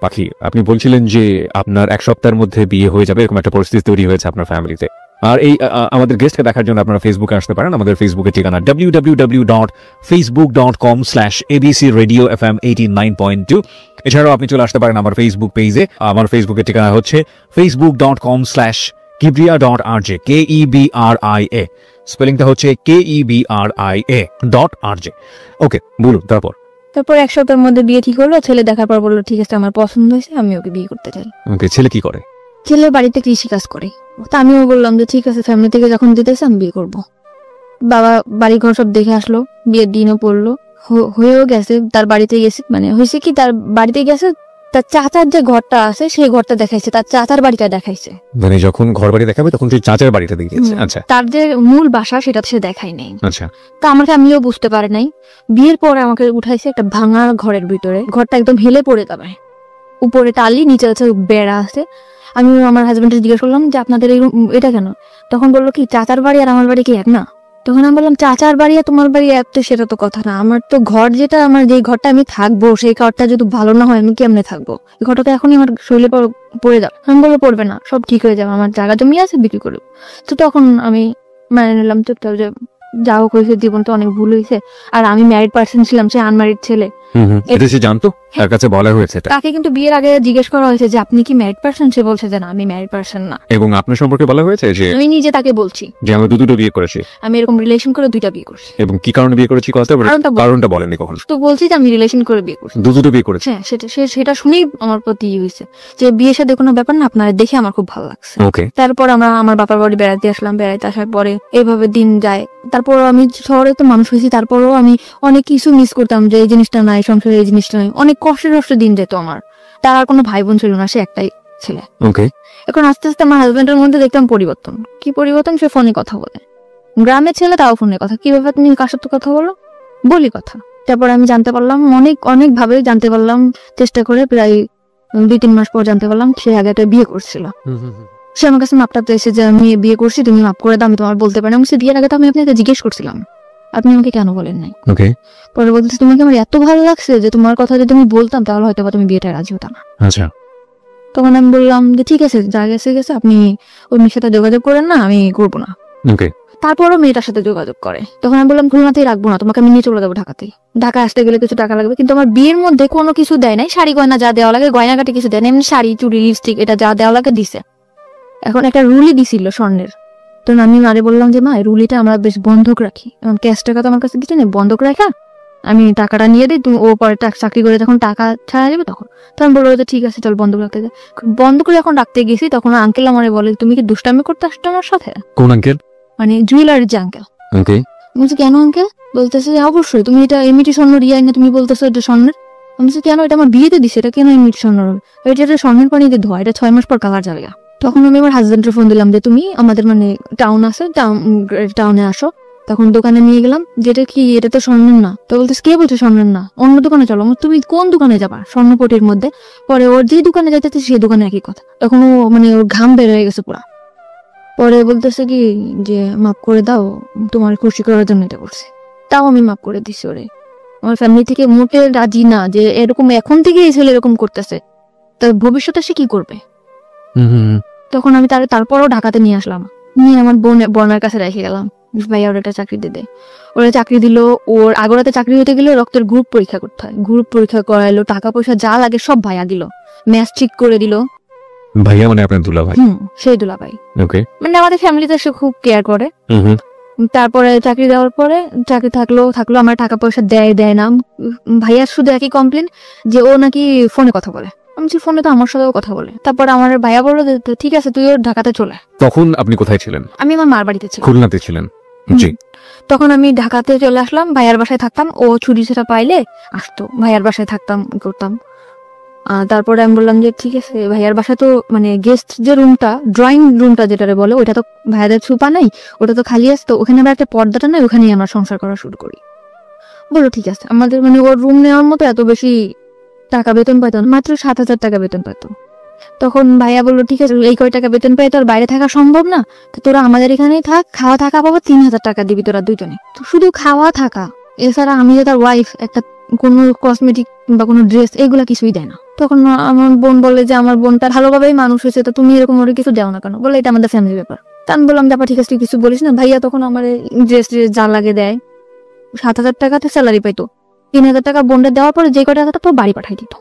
পাখি আপনি বলছিলেন যে আপনার 1 সপ্তাহের মধ্যে বিয়ে হয়ে যাবে, এরকম একটা পরিস্থিতি তৈরি হয়েছে আপনার ফ্যামিলিতে। আর এই আমাদের গেস্টকে দেখার জন্য আপনারা ফেসবুকে আসতে পারেন। আমাদের ফেসবুকের ঠিকানা www.facebook.com/abcradiofm89.2। এছাড়াও আপনি চলে আসতে পারেন আমার ফেসবুক পেজে। আমার ফেসবুকের ঠিকানা হচ্ছে facebook.com/kibria.rj, KEBRIA, স্পেলিংটা হচ্ছে KEBRIA.RJ। ওকে, বলুন তারপর।
তারপর 1 সপ্তাহের মধ্যে বিয়ে ঠিক হলো। ছেলে দেখার পর বললো ঠিক আছে, আমার পছন্দ হয়েছে, আমি ওকে বিয়ে করতে চাই।
ওকে, ছেলে কি করে?
ছেলে বাড়িতে কৃষি কাজ করে। তা আমিও বললাম যে ঠিক আছে, ফ্যামিলি থেকে যখন দিতেছে আমি বিয়ে করবো। বাবা বাড়ি ঘর সব দেখে আসলো, বিয়ের দিনও পড়লো, হয়েও গেছে। তার বাড়িতে গেছে, মানে হয়েছে কি, তার বাড়িতে গেছে, তার চাচার যে ঘরটা আছে সেই ঘরটা দেখাইছে, তার চাচার বাড়িটা দেখাইছে।
মানে যখন ঘর বাড়ি দেখাবে তখন সেই চাচার বাড়িটা দেখিয়েছে। আচ্ছা,
তার যে মূল বাসা সেটা সে দেখাই নাই।
আচ্ছা।
তা আমিও বুঝতে পারি নাই। বিয়ের পরে আমাকে উঠাইছে একটা ভাঙা ঘরের ভিতরে, ঘরটা একদম হেলে পড়ে যাবে, উপরে টালি, নিচে আছে বেড়া আছে। আমি আমার হাজবেন্ডকে জিজ্ঞেস করলাম যে আপনাদের এটা কেন? তখন বললো কি চাচার বাড়ি আর আমার বাড়ি কি এক না? তখন আমি বললাম চাচার বাড়ি আর তোমার বাড়ি এক তো সেটা তো কথা না, আমার তো ঘর যেটা, আমার যে ঘরটা আমি থাকবো সেই ঘরটা যদি ভালো না হয় আমি কেমনে থাকবো? এই ঘরটা তো এখনই আমার শরীরে পড়ে যাবে। আমি বলবো পড়বে না, সব ঠিক হয়ে যাবে, আমার জায়গা জমি আছে, বিক্রি করবো। তো তখন আমি মানে নিলাম চুপচাপ যে যা হোক হয়েছে, জীবন তো অনেক ভুল হয়েছে। আর আমি ম্যারিড পার্সন ছিলাম, সে আনম্যারিড ছেলে।
এটা সে জানতো, তার কাছে বলা হয়েছে এটা?
তাকে কিন্তু বিয়ের আগে জিজ্ঞেস করা হয়েছে যে আপনি কি ম্যারিড পার্সন, সে বলছে যে না আমি ম্যারিড পার্সন না।
এবং আপনার সম্পর্কে বলা হয়েছে যে
আমি নিজে তাকে বলছি
যে আমি দুটো বিয়ে করেছি,
আমি এরকম রিলেশন করে 2টা বিয়ে করছি।
এবং কি কারণে বিয়ে করেছি কারণটা বলেননি কখন?
তো বলছি যে আমি রিলেশন করে বিয়ে করছি,
দুটো বিয়ে করেছি।
হ্যাঁ, সেটা শুনেই আমার প্রতি হয়েছে যে বিয়ের সাথে কোনো ব্যাপার না, আপনার দেখে আমার খুব ভালো লাগছে।
ওকে।
তারপর আমরা আমার বাবার বাড়ি বেড়াতে আসলাম, বেড়াইতে আসার পরে এইভাবে দিন যায়। তারপর আমি শহরে তো মানুষ হয়েছি, তারপরও আমি অনেক কিছু মিস করতাম যে এই জিনিসটা নাই, সংসারে এই জিনিসটা নাই। অনেক কষ্টে দিন যেত আমার। তার আর কোনো ভাই বোন ছিল না, সে একটাই ছেলে।
ওকে।
এখন আস্তে আস্তে আমার হাজবেন্ডের মধ্যে দেখতাম পরিবর্তন। কি পরিবর্তন? সে ফোনে কথা বলে, গ্রামের ছেলে তাও ফোনে কথা। কি ব্যাপার, তুমি কার সাথে কথা বলো? বলি কথা। তারপর আমি জানতে পারলাম, অনেক ভাবে জানতে পারলাম, চেষ্টা করে প্রায় 2-3 মাস পর জানতে পারলাম সে আগে একটা বিয়ে করছিল। সে আমার কাছে মাপটা এসে যে আমি বিয়ে করছি, তুমি মাপ করে দাও, আমি তোমার বলতে পারি না। আমি বিয়ের আগে তো আমি আপনাকে জিজ্ঞেস করছিলাম, আপনি আমাকে কেন বলেন নাই?
ওকে।
পরে বলতেছে তোমাকে আমার এত ভালো লাগছে যে তোমার কথা যদি আমি বলতাম তাহলে হয়তো বা তুমি বিয়েটা রাজি হতো না।
আচ্ছা।
তখন আমি বললাম যে ঠিক আছে, যা গেছে গেছে, আপনি ওই মেয়ের সাথে যোগাযোগ করেন না, আমি করবো না।
ওকে।
তারপরও মেয়েটার সাথে যোগাযোগ করে। তখন আমি বললাম খুলনাতেই রাখবো না, তোমাকে আমি নিয়ে চলে যাবো ঢাকাতেই। ঢাকা আসতে গেলে কিছু টাকা লাগবে, কিন্তু আমার বিয়ের মধ্যে কোনো কিছু দেয় নাই। শাড়ি গয়না যা দেওয়া লাগে, গয়নাঘাটি কিছু দেয় না, এমনি শাড়ি, চুড়ি, লিপস্টিক এটা যা দেওয়া লাগে দিছে। এখন একটা রুলি দিছিল স্বর্ণের। তো আমি মারে বললাম যে মা, এই রুলিটা আমরা বেশ বন্ধক রাখি, এখন ক্যাশ টাকা তো আমার কাছে কিছু নেই, বন্ধক রাখা আমি টাকাটা নিয়ে দিই, তুমি ও পরে চাকরি করে যখন টাকা ছাড়া যাবে তখন। তখন বললো যে ঠিক আছে চল বন্ধক রাখতে যাই। বন্ধক যখন রাখতে গেছি তখন আঙ্কেল আমারে বলে তুমি কি দুষ্টামি করতে আসছো আমার সাথে?
কোন আঙ্কেল?
মানে জুয়েলারির যে আঙ্কেল।
ওকে।
বলছি কেন আঙ্কেল? বলতেছে যে অবশ্যই, তুমি এটা এমনিটি স্বর্ণ রিয়াই না, তুমি বলতেছো এটা স্বর্ণের। আমি বলছি কেন, এটা আমার বিয়েতে দিছে, এটা কেন এমনিটি স্বর্ণ হবে? এটা স্বর্ণের পানিতে ধোয়া, এটা 6 মাস পর কালার যাবে। তখন আমি আমার হাজবেন্ডের ফোন দিলাম যে তুমি আমাদের মানে টাউন আছে, টাউনে আসো, তখন দোকানে নিয়ে গেলাম, যেটা কি এটা তো স্বর্ণের না। তো বলতেছে কে বলছে স্বর্ণের না, অন্য দোকানে চলো। তুমি কোন দোকানে যাবা? স্বর্ণপটির মধ্যে। পরে ওর যে দোকানে যাইতেছে সেই দোকানে একই কথা। তখন ও মানে ওর ঘাম বের হয়ে গেছে পুরা। পরে বলতেছে কি যে মাফ করে দাও, তোমার খুশি করার জন্য এটা করছে। তাও আমি মাফ করে দিছি ওরে। আমার ফ্যামিলি থেকে মোটে রাজি না যে এরকম এখন থেকে এই ছেলে এরকম করতেছে, তার ভবিষ্যতে সে কি করবে। তখন আমি তারপরও ঢাকাতে নিয়ে আসলাম, নিয়ে আমার বোনের কাছে রেখে গেলাম। ভাইয়া ওর একটা চাকরি দিতে, ওরা চাকরি দিল। ওর আগরাতে চাকরি হতে গেলে রক্তের গ্রুপ পরীক্ষা করতে হয়, গ্রুপ পরীক্ষা করাইলো, টাকা পয়সা যা লাগে সব ভাইয়া দিল, ম্যাচ ঠিক করে দিল।
ভাইয়া মানে আপনার দুলা ভাই?
সেই দুলা ভাই।
ওকে।
মানে আমাদের ফ্যামিলিতে সে খুব কেয়ার করে। তারপরে চাকরি দেওয়ার পরে চাকরি থাকলো আমার টাকা পয়সা দেয় না। ভাইয়া শুধু একই কমপ্লেন যে ও নাকি ফোনে কথা বলে। আমি ফোনে তো আমার সাথেও কথা বলে। তারপর আমার ভাইয়া বললো ঠিক আছে তুইও ঢাকাতে চলে।
তখন আপনি কোথায় ছিলেন?
আমি আমার মার বাড়িতে ছিলাম,
খুলনাতে ছিলেন। জি।
তখন আমি ঢাকাতে চলে আসলাম, ভাইয়ার বাসায় থাকতাম। ও ছুটি সেটা পাইলে আসতো, ভাইয়ার বাসায় থাকতাম করতাম। তারপরে আমি বললাম যে ঠিক আছে, ভাইয়ার বাসায় তো মানে গেস্ট যে রুমটা, ড্রয়িং রুমটা যেটা বলে, ওইটা তো ভাইয়াদের ছুপা নাই, ওটা তো খালি আসতো, ওখানে আবার একটা পর্দাটা নাই, ওখানেই আমরা সংসার করা শুরু করি। বললো ঠিক আছে। আমাদের মানে ওর রুম নেওয়ার মতো এত বেশি টাকা বেতন পাইতো না, মাত্র 7,000 টাকা বেতন পাইতো। তখন ভাইয়া বললো ঠিক আছে, এই কয় টাকা বেতন পাই, তোর বাইরে থাকা সম্ভব না, তো তোরা আমাদের এখানেই থাক, খাওয়া থাকা পাবো 3,000 টাকা দিবি তোরা দুজনে। তো শুধু খাওয়া থাকা, এছাড়া আমি যে তার ওয়াইফ, একটা কোনো কসমেটিক বা কোনো ড্রেস এগুলা কিছুই দেয় না। তখন আমার বোন বলে যে আমার বোনটা ভালোভাবেই মানুষ হয়েছে, তো তুমি এরকম ওর কিছু দেও না কেন? বলে এটা আমাদের ফ্যামিলি ব্যাপার। তা আমি বললাম ব্যাপার ঠিক আছে, তুই কিছু বলিস না। ভাইয়া তখন আমার ড্রেস যা লাগে দেয়। 7,000 টাকাতে স্যালারি পাইতো, 3,000 টাকা বোনটা দেওয়ার পরে যে কয়টা টাকা তো বাড়ি পাঠাই দিত।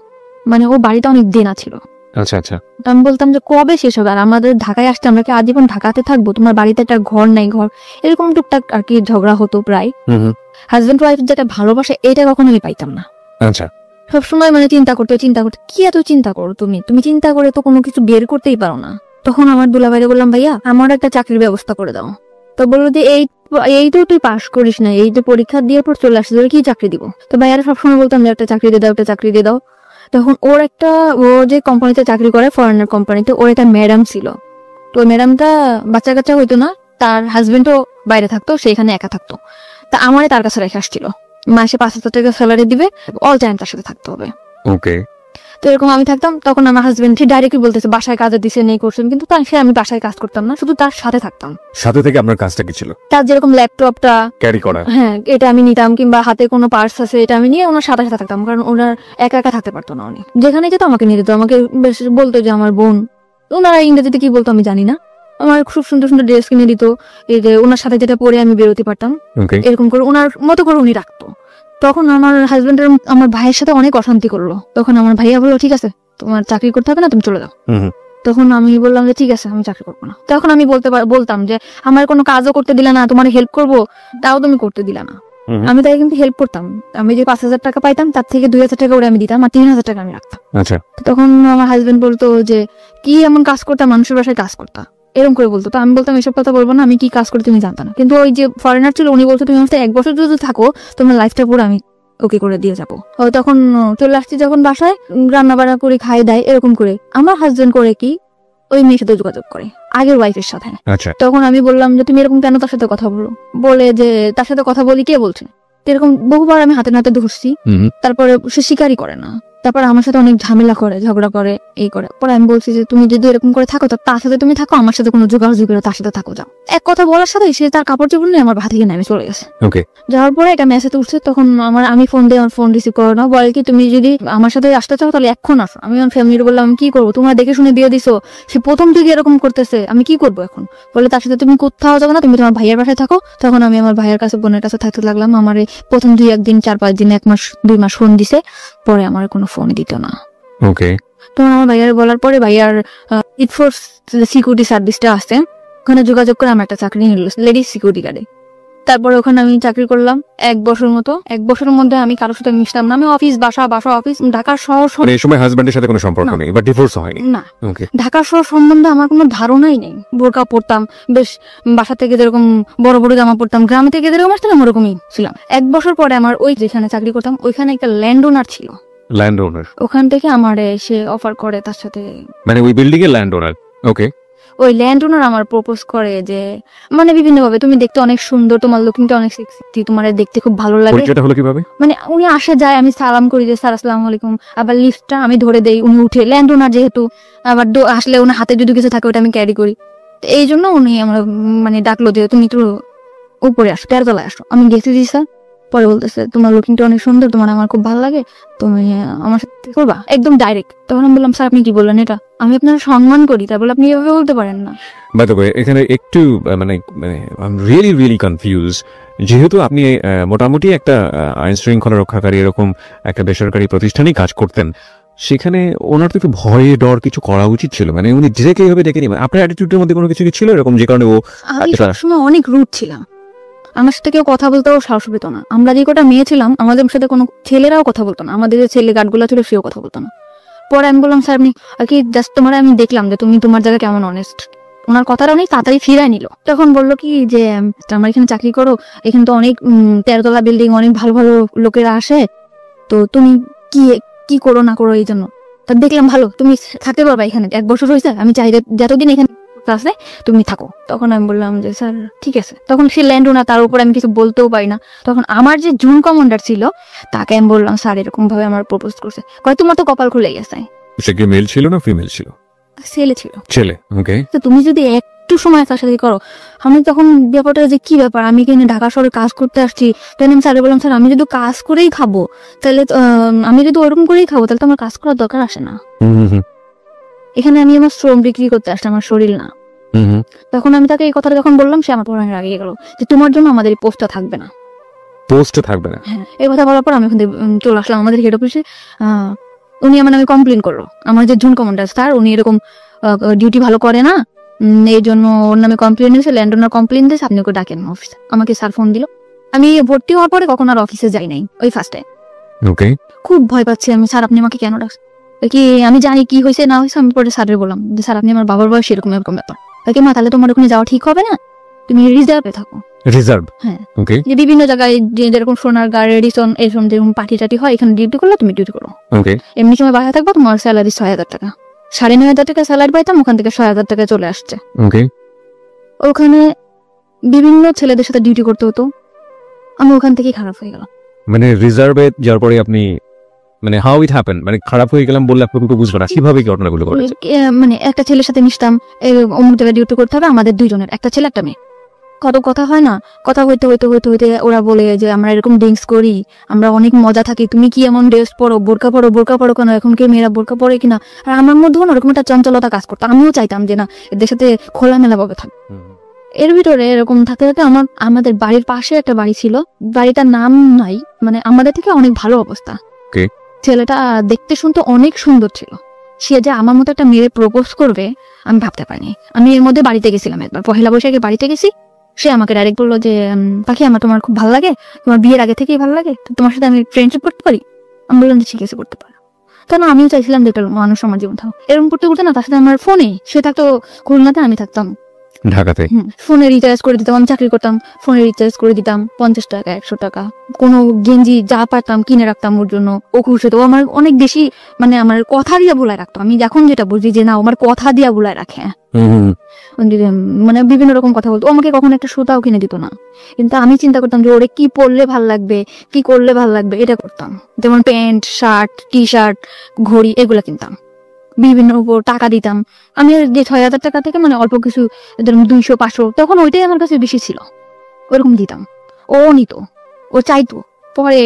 মানে ও বাড়িতে অনেক দেনা ছিল।
আচ্ছা আচ্ছা।
তো আমি বলতাম যে কবে শেষ হবে, আর আমাদের ঢাকায় আসতে আমরা কি আজীবন ঢাকাতে থাকবো? তোমার বাড়িতে একটা ঘর নাই, ঘর এরকম টুকটাক আর কি ঝগড়া হতো প্রায়। হাজবেন্ড ওয়াইফ যেটা ভালোবাসে এটা কখনো আমি পাইতাম না।
আচ্ছা।
সবসময় মানে চিন্তা করতে কি এত চিন্তা করো তুমি চিন্তা করে তো কোনো কিছু বের করতেই পারো না। তখন আমার দুলাভাইরে বললাম ভাইয়া আমার একটা চাকরির ব্যবস্থা করে দাও। তো বললো যে এই তো তুই পাশ করিস না, এই যে পরীক্ষা দিয়ে পর চলে আসছে, কি চাকরি দিব? তো ভাইয়ারা সবসময় বলতাম যে একটা চাকরি দিয়ে দাও। তখন ও যে কোম্পানিতে চাকরি করে, ফরেনার কোম্পানিতে, ওর একটা ম্যাডাম ছিল। তো ওই ম্যাডামটা বাচ্চা কাচ্চা হইতো না, তার হাজবেন্ডও বাইরে থাকতো, সেখানে একা থাকতো। তা আমারে তার কাছে রেখে আসছিল, মাসে 5,000 টাকা স্যালারি দিবে, অল টাইম তার সাথে থাকতে হবে।
ওকে।
তো এরকম আমি থাকতাম। তখন আমার হাজবেন্ড ঠিক ডাইরেক্টলি বলতেছে বাসায় কাজে দিছে নেই করছেন, কিন্তু আমি বাসায় কাজ করতাম না, শুধু তার সাথে থাকতাম।
সাথে থেকে আপনার কাজটা কি ছিল?
তার যেরকম ল্যাপটপটা
ক্যারি করা,
হ্যাঁ এটা আমি নিতাম, কিংবা হাতে কোনো পার্স আছে এটা আমি নিয়ে ওনার সাথে থাকতাম, কারণ ওনার একা একা থাকতে পারতো না। উনি যেখানে যেত আমাকে নিয়ে যেত, আমাকে বেশ বলতো যে আমার বোন। ওনারা ইংরেজিতে কি বলতো আমি জানি না, আমার খুব সুন্দর সুন্দর ড্রেস কিনে দিত, এই যে ওনার সাথে যেটা পরে আমি বেরোতে পারতাম, এরকম করে ওনার মতো করে উনি রাখতো। তখন আমার হাজবেন্ডের আমার ভাইয়ের সাথে অনেক অশান্তি করলো। তখন আমার ভাইয়া বললো ঠিক আছে তোমার চাকরি করতে হবে না, তুমি চলে যাও। তখন আমি বললাম যে ঠিক আছে আমি চাকরি করবো না। তখন আমি বলতাম যে আমার কোনো কাজও করতে দিলা না, তোমার হেল্প করবো তাও তুমি করতে দিলা না। আমি তাই কিন্তু হেল্প করতাম। আমি যে 5,000 টাকা পাইতাম তার থেকে 2,000 টাকা ওরে আমি দিতাম, আর 3,000 টাকা আমি রাখতাম।
আচ্ছা।
তখন আমার হাজবেন্ড বলতো যে কি এমন কাজ করতাম, মানুষের বাসায় কাজ করতাম, এরকম করে বলতো। তো আমি বলতাম এসব কথা বলবো না, আমি কি কাজ করতে তুমি জানতা না। কিন্তু ওই যে ফরেনার ছিল উনি বলতো তুমি আমার 1 বছর যদি থাকো তোমার লাইফটা পুরো আমি ওকে করে দিয়ে যাবো। তখন চলে আসছি যখন বাসায়, রান্না বান্না করে খাই দেয় এরকম করে। আমার হাজবেন্ড করে কি ওই মেয়ের সাথে যোগাযোগ করে, আগের ওয়াইফের সাথে। তখন আমি বললাম যে তুমি এরকম কেন তার সাথে কথা বলো? বলে যে তার সাথে কথা বলি কে বলছে? এরকম বহুবার আমি হাতে নাতে ধরছি, তারপরে সে স্বীকারই করে না। তারপর আমার সাথে অনেক ঝামেলা করে, ঝগড়া করে, এই করে। পরে আমি বলছি যে তুমি যদি এরকম করে থাকো তার সাথে তুমি থাকো, আমার সাথে কোনো যোগাযোগ করে তার সাথে থাকো যাও। এক কথা বলার সাথে সে তার কাপড় চোপড় নিয়ে আমার ভাত থেকে নেমে চলে গেছে। যাওয়ার পরে একটা মেসেজ উঠছে, তখন আমি ফোন দিয়ে আমার ফোন রিসিভ করো না, বলে কি তুমি যদি আমার সাথে আসতে চাও তাহলে এখন আসো। আমি আমার ফ্যামিলির বললাম আমি কি করবো, তোমরা দেখে শুনে বিয়ে দিছো, সে প্রথম থেকে এরকম করতেছে, আমি কি করবো এখন? বলে তার সাথে তুমি কোথাও যাবো না, তুমি তোমার ভাইয়ের বাসায় থাকো। তখন আমি আমার ভাইয়ের কাছে বোনের কাছে থাকতে লাগলাম। আমার প্রথম 2-1 দিন 4-5 দিন 1 মাস 2 মাস ফোন দিছে, পরে আমার কোনো ফোন দিত না।
ওকে।
তখন আমার ভাইয়ার বলার পরে ভাইয়ার ইটফোর্স সিকিউরিটি সার্ভিসটা আসছে, ওখানে যোগাযোগ করে আমার একটা চাকরি নিল লেডিস সিকিউরিটি গার্ডে। তারপরে ওখানে আমি চাকরি করলাম 1 বছর মতো। 1 বছরের মধ্যে আমি কারোর সাথে মিশতাম না। আমি অফিস বাসা অফিস, ঢাকা শহর,
এই সময় হাজবেন্ডের সাথে কোনো সম্পর্ক নেই বা ডিভোর্স হয়নি
না। ঢাকা শহর সম্বন্ধে আমার কোনো ধারণাই নেই। বোরকা পরতাম, বেশ বাসা থেকে যেরকম বড় বড় জামা পরতাম, গ্রামে থেকে যেরকম আসতাম ওরকমই ছিলাম। 1 বছর পরে আমার ওই যেখানে চাকরি করতাম ওইখানে একটা ল্যান্ড ওনার ছিল, ওখান থেকে আমার সে অফার করে তার সাথে,
মানে ওই বিল্ডিং এর ল্যান্ড ওনার। ওকে।
ওই ল্যান্ড ওনার আমার প্রপোজ করে যে মানে বিভিন্ন ভাবে, তুমি দেখতে অনেক সুন্দর, তোমার লুকিংটা অনেক সেক্সি, তোমার দেখতে খুব ভালো লাগে।
পরিচয়টা হলো কিভাবে?
মানে উনি আসে যায়, আমি সালাম করি যে স্যার আসসালামু আলাইকুম, আবার লিফটটা আমি ধরে দেই, উনি উঠে, ল্যান্ড ওনার যেহেতু, আবার আসলে ওনার হাতে যদি কিছু থাকে ওটা আমি ক্যারি করি। তো এই জন্য উনি আমার মানে ডাকলো যে তুমি একটু উপরে আসো, 13 তলায় আসো। আমি গেছি জি স্যার। পরে বলতেছে তোমার লুকিংটা অনেক সুন্দর, তোমার আমার খুব ভালো লাগে, তুমি আমার সাথে করবা, একদম ডাইরেক্ট। তখন আমি বললাম স্যার আপনি কি বললেন, এটা আমি আপনার সম্মান করি, তাই বলে আপনি এভাবে বলতে পারেন না।
বাই দ্য ওয়ে, এখানে একটু মানে মানে আই এম রিয়েলি কনফিউজ। যেহেতু আপনি মোটামুটি একটা আইন শৃঙ্খলা রক্ষাকারী এরকম একটা বেসরকারি প্রতিষ্ঠানেই কাজ করতেন, সেখানে ওনার তো একটু ভয়ে ডর কিছু করা উচিত ছিল। মানে উনি ডিরেক্ট এইভাবে ডেকে নিবেন, আপনার অ্যাটিটিউডের মধ্যে কোনো কিছু কি ছিল এরকম যে কারণে ও
আমি সবসময় অনেক রুড ছিলাম, আমার সাথে কেউ কথা বলতেও সাহস পেত না। আমরা যে কটা মেয়ে ছিলাম আমাদের সাথে কোনো ছেলেরাও কথা বলতো না, আমাদের যে ছেলে গার্ডগুলো ছিল সেও কথা বলতো না। পরে আমি বললাম স্যার আপনি আর কি জাস্ট তোমার আমি দেখলাম যে তুমি তোমার জায়গায় কেমন অনেস্ট। ওনার কথাটা অনেক তাড়াতাড়ি ফিরাই নিল। তখন বললো কি যে আমার এখানে চাকরি করো, এখানে তো অনেক 13 তলা বিল্ডিং, অনেক ভালো ভালো লোকেরা আসে, তো তুমি কি কি করো না করো এই জন্য। তা দেখলাম ভালো, তুমি থাকতে পারবা এখানে, 1 বছর হয়েছে, আমি চাই যতদিন এখানে আছে তুমি থাকো। তখন আমি বললাম যে স্যার ঠিক আছে। তখন সে ল্যান্ড ওনার, তার উপর আমি কিছু বলতেও পারি না। তখন আমার যে জুন কমান্ডার ছিল তাকে আমি বললাম স্যার এরকম ভাবে আমার প্রপোজ করছে। কয় তোমার তো কপাল খুলে গেছে।
সে কি মেল ছিল না ফিমেল ছিল?
ছেলে ছিল।
ছেলে, ওকে।
তো তুমি যদি একটু সময় তার সাথে করো। আমি তখন ব্যাপারটা যে কি ব্যাপার, আমি এখানে ঢাকা শহরে কাজ করতে আসছি। তখন আমি স্যারে বললাম স্যার আমি যদি কাজ করেই খাবো তাহলে আমি যদি ওরকম করেই খাবো তাহলে তো আমার কাজ করার দরকার আসে না। এখানে আমি আমার শ্রম বিক্রি করতে আসছি, আমার শরীর না। তখন আমি তাকে এই কথাটা যখন বললাম সে আমার পড়ানো রাগিয়ে গেল যে তোমার জন্য আমাদের এই পোস্টটা থাকবে না।
পোস্টে থাকবে না?
হ্যাঁ, এই কথা বলার পর আমি ওখান থেকে চলে আসলাম আমাদের হেড অফিসে। উনি আমার নামে কমপ্লেন করলো, আমার যে জুন কমান্ডার স্যার উনি এরকম ডিউটি ভালো করে না, এই জন্য ওর নামে কমপ্লেন দিয়েছে, ল্যান্ড ওনার কমপ্লেন দিয়েছে, আপনি ওকে ডাকেন অফিসে। আমাকে স্যার ফোন দিল। আমি ভর্তি হওয়ার পরে কখন আর অফিসে যাই নাই, ওই ফার্স্ট টাইম।
ওকে।
খুব ভয় পাচ্ছি আমি, স্যার আপনি আমাকে কেন ডাকছেন কি, আমি জানি কি হয়েছে না হয়েছে। আমি পরে স্যারের বললাম যে স্যার আপনি আমার বাবার বয়স এরকম এরকম ব্যাপার। মা তাহলে তোমার ওখানে যাওয়া ঠিক হবে না, তুমি রিজার্ভে থাকো।
রিজার্ভ?
হ্যাঁ।
ওকে।
যে বিভিন্ন জায়গায় যেরকম সোনার গাড়ি রেডিসন এরকম যেরকম পার্টি টাটি হয় এখানে ডিউটি করলে তুমি ডিউটি করো।
ওকে।
এমনি সময় বাসায় থাকবো, তোমার স্যালারি 6,000 টাকা, 9,500 টাকা স্যালারি পাইতাম, ওখান থেকে 6,000 টাকা চলে আসছে।
ওকে।
ওখানে বিভিন্ন ছেলেদের সাথে ডিউটি করতে হতো, আমি ওখান থেকেই খারাপ হয়ে গেলাম।
মানে রিজার্ভে যাওয়ার পরে আপনি মানে হাউ ইট হ্যাপেন, মানে খারাপ হয়ে গেলাম বললে আপনি তো বুঝবেন না কিভাবে কি ঘটনাগুলো ঘটেছে।
মানে একটা ছেলের সাথে মিশতাম, অমুক জায়গায় ডিউটি করতে হবে, আমাদের 2 জনের, একটা ছেলে একটা মেয়ে। কত কথা হয় না, কথা হইতে হইতে হইতে হইতে ওরা বলে যে আমরা এরকম ড্রিঙ্কস করি, আমরা অনেক মজা থাকি, তুমি কি এমন ড্রেস পরো, বোরকা পরো কেন, এখন কি মেয়েরা বোরকা পরে কিনা। আর আমার মধ্যেও না ওরকম একটা চঞ্চলতা কাজ করতো, আমিও চাইতাম যে না এদের সাথে খোলামেলা ভাবে থাক। এর ভিতরে এরকম থাকতে থাকতে আমাদের বাড়ির পাশে একটা বাড়ি ছিল, বাড়িটার নাম নাই, মানে আমাদের থেকে অনেক ভালো অবস্থা। ছেলেটা দেখতে শুনতে অনেক সুন্দর ছিল, সে যে আমার মতো একটা মেয়ে প্রপোজ করবে আমি ভাবতে পারিনি। আমি এর মধ্যে বাড়িতে গেছিলাম একবার, পহেলা বৈশাখে বাড়িতে গেছি। সে আমাকে ডাইরেক্ট বললো যে পাখি আমার তোমার খুব ভালো লাগে, তোমার বিয়ের আগে থেকেই ভালো লাগে, তো তোমার সাথে আমি ফ্রেন্ডশিপ করতে পারি। আমি বললাম যে ঠিক আছে করতে পারো। কেন আমিও চাইছিলাম যে একটা মানুষ আমার জীবন থাকো। এরকম করতে করতে না তার সাথে আমার ফোনে, সে থাকতো খুলনাতে, আমি থাকতাম
ঢাকাতে।
ফোনে রিচার্জ করে দিতাম, আমি চাকরি করতাম, ফোনে রিচার্জ করে দিতাম 50 টাকা 100 টাকা, কোনো গেঞ্জি যা পারতাম কিনে রাখতাম ওর জন্য। ও খুশি হতো, আমার অনেক বেশি মানে আমার কথা দিয়ে বলায় রাখতো। আমি এখন যেটা বুঝি যে না আমার কথা দিয়ে বলায় রাখে, মানে বিভিন্ন রকম কথা বলতো। আমাকে কখনো একটা সুতাও কিনে দিত না, কিন্তু আমি চিন্তা করতাম যে ওরে কি পরলে ভাল লাগবে, কি করলে ভাল লাগবে, এটা করতাম। যেমন প্যান্ট, শার্ট, টি শার্ট, ঘড়ি এগুলো কিনতাম, বিভিন্ন উপর টাকা দিতাম। আমি যে 6,000 টাকা থেকে মানে অল্প কিছু, ধরুন 200-500, তখন ওইটাই আমার কাছে বেশি ছিল, ওরকম দিতাম। ও নিত, ও চাইতো। পরে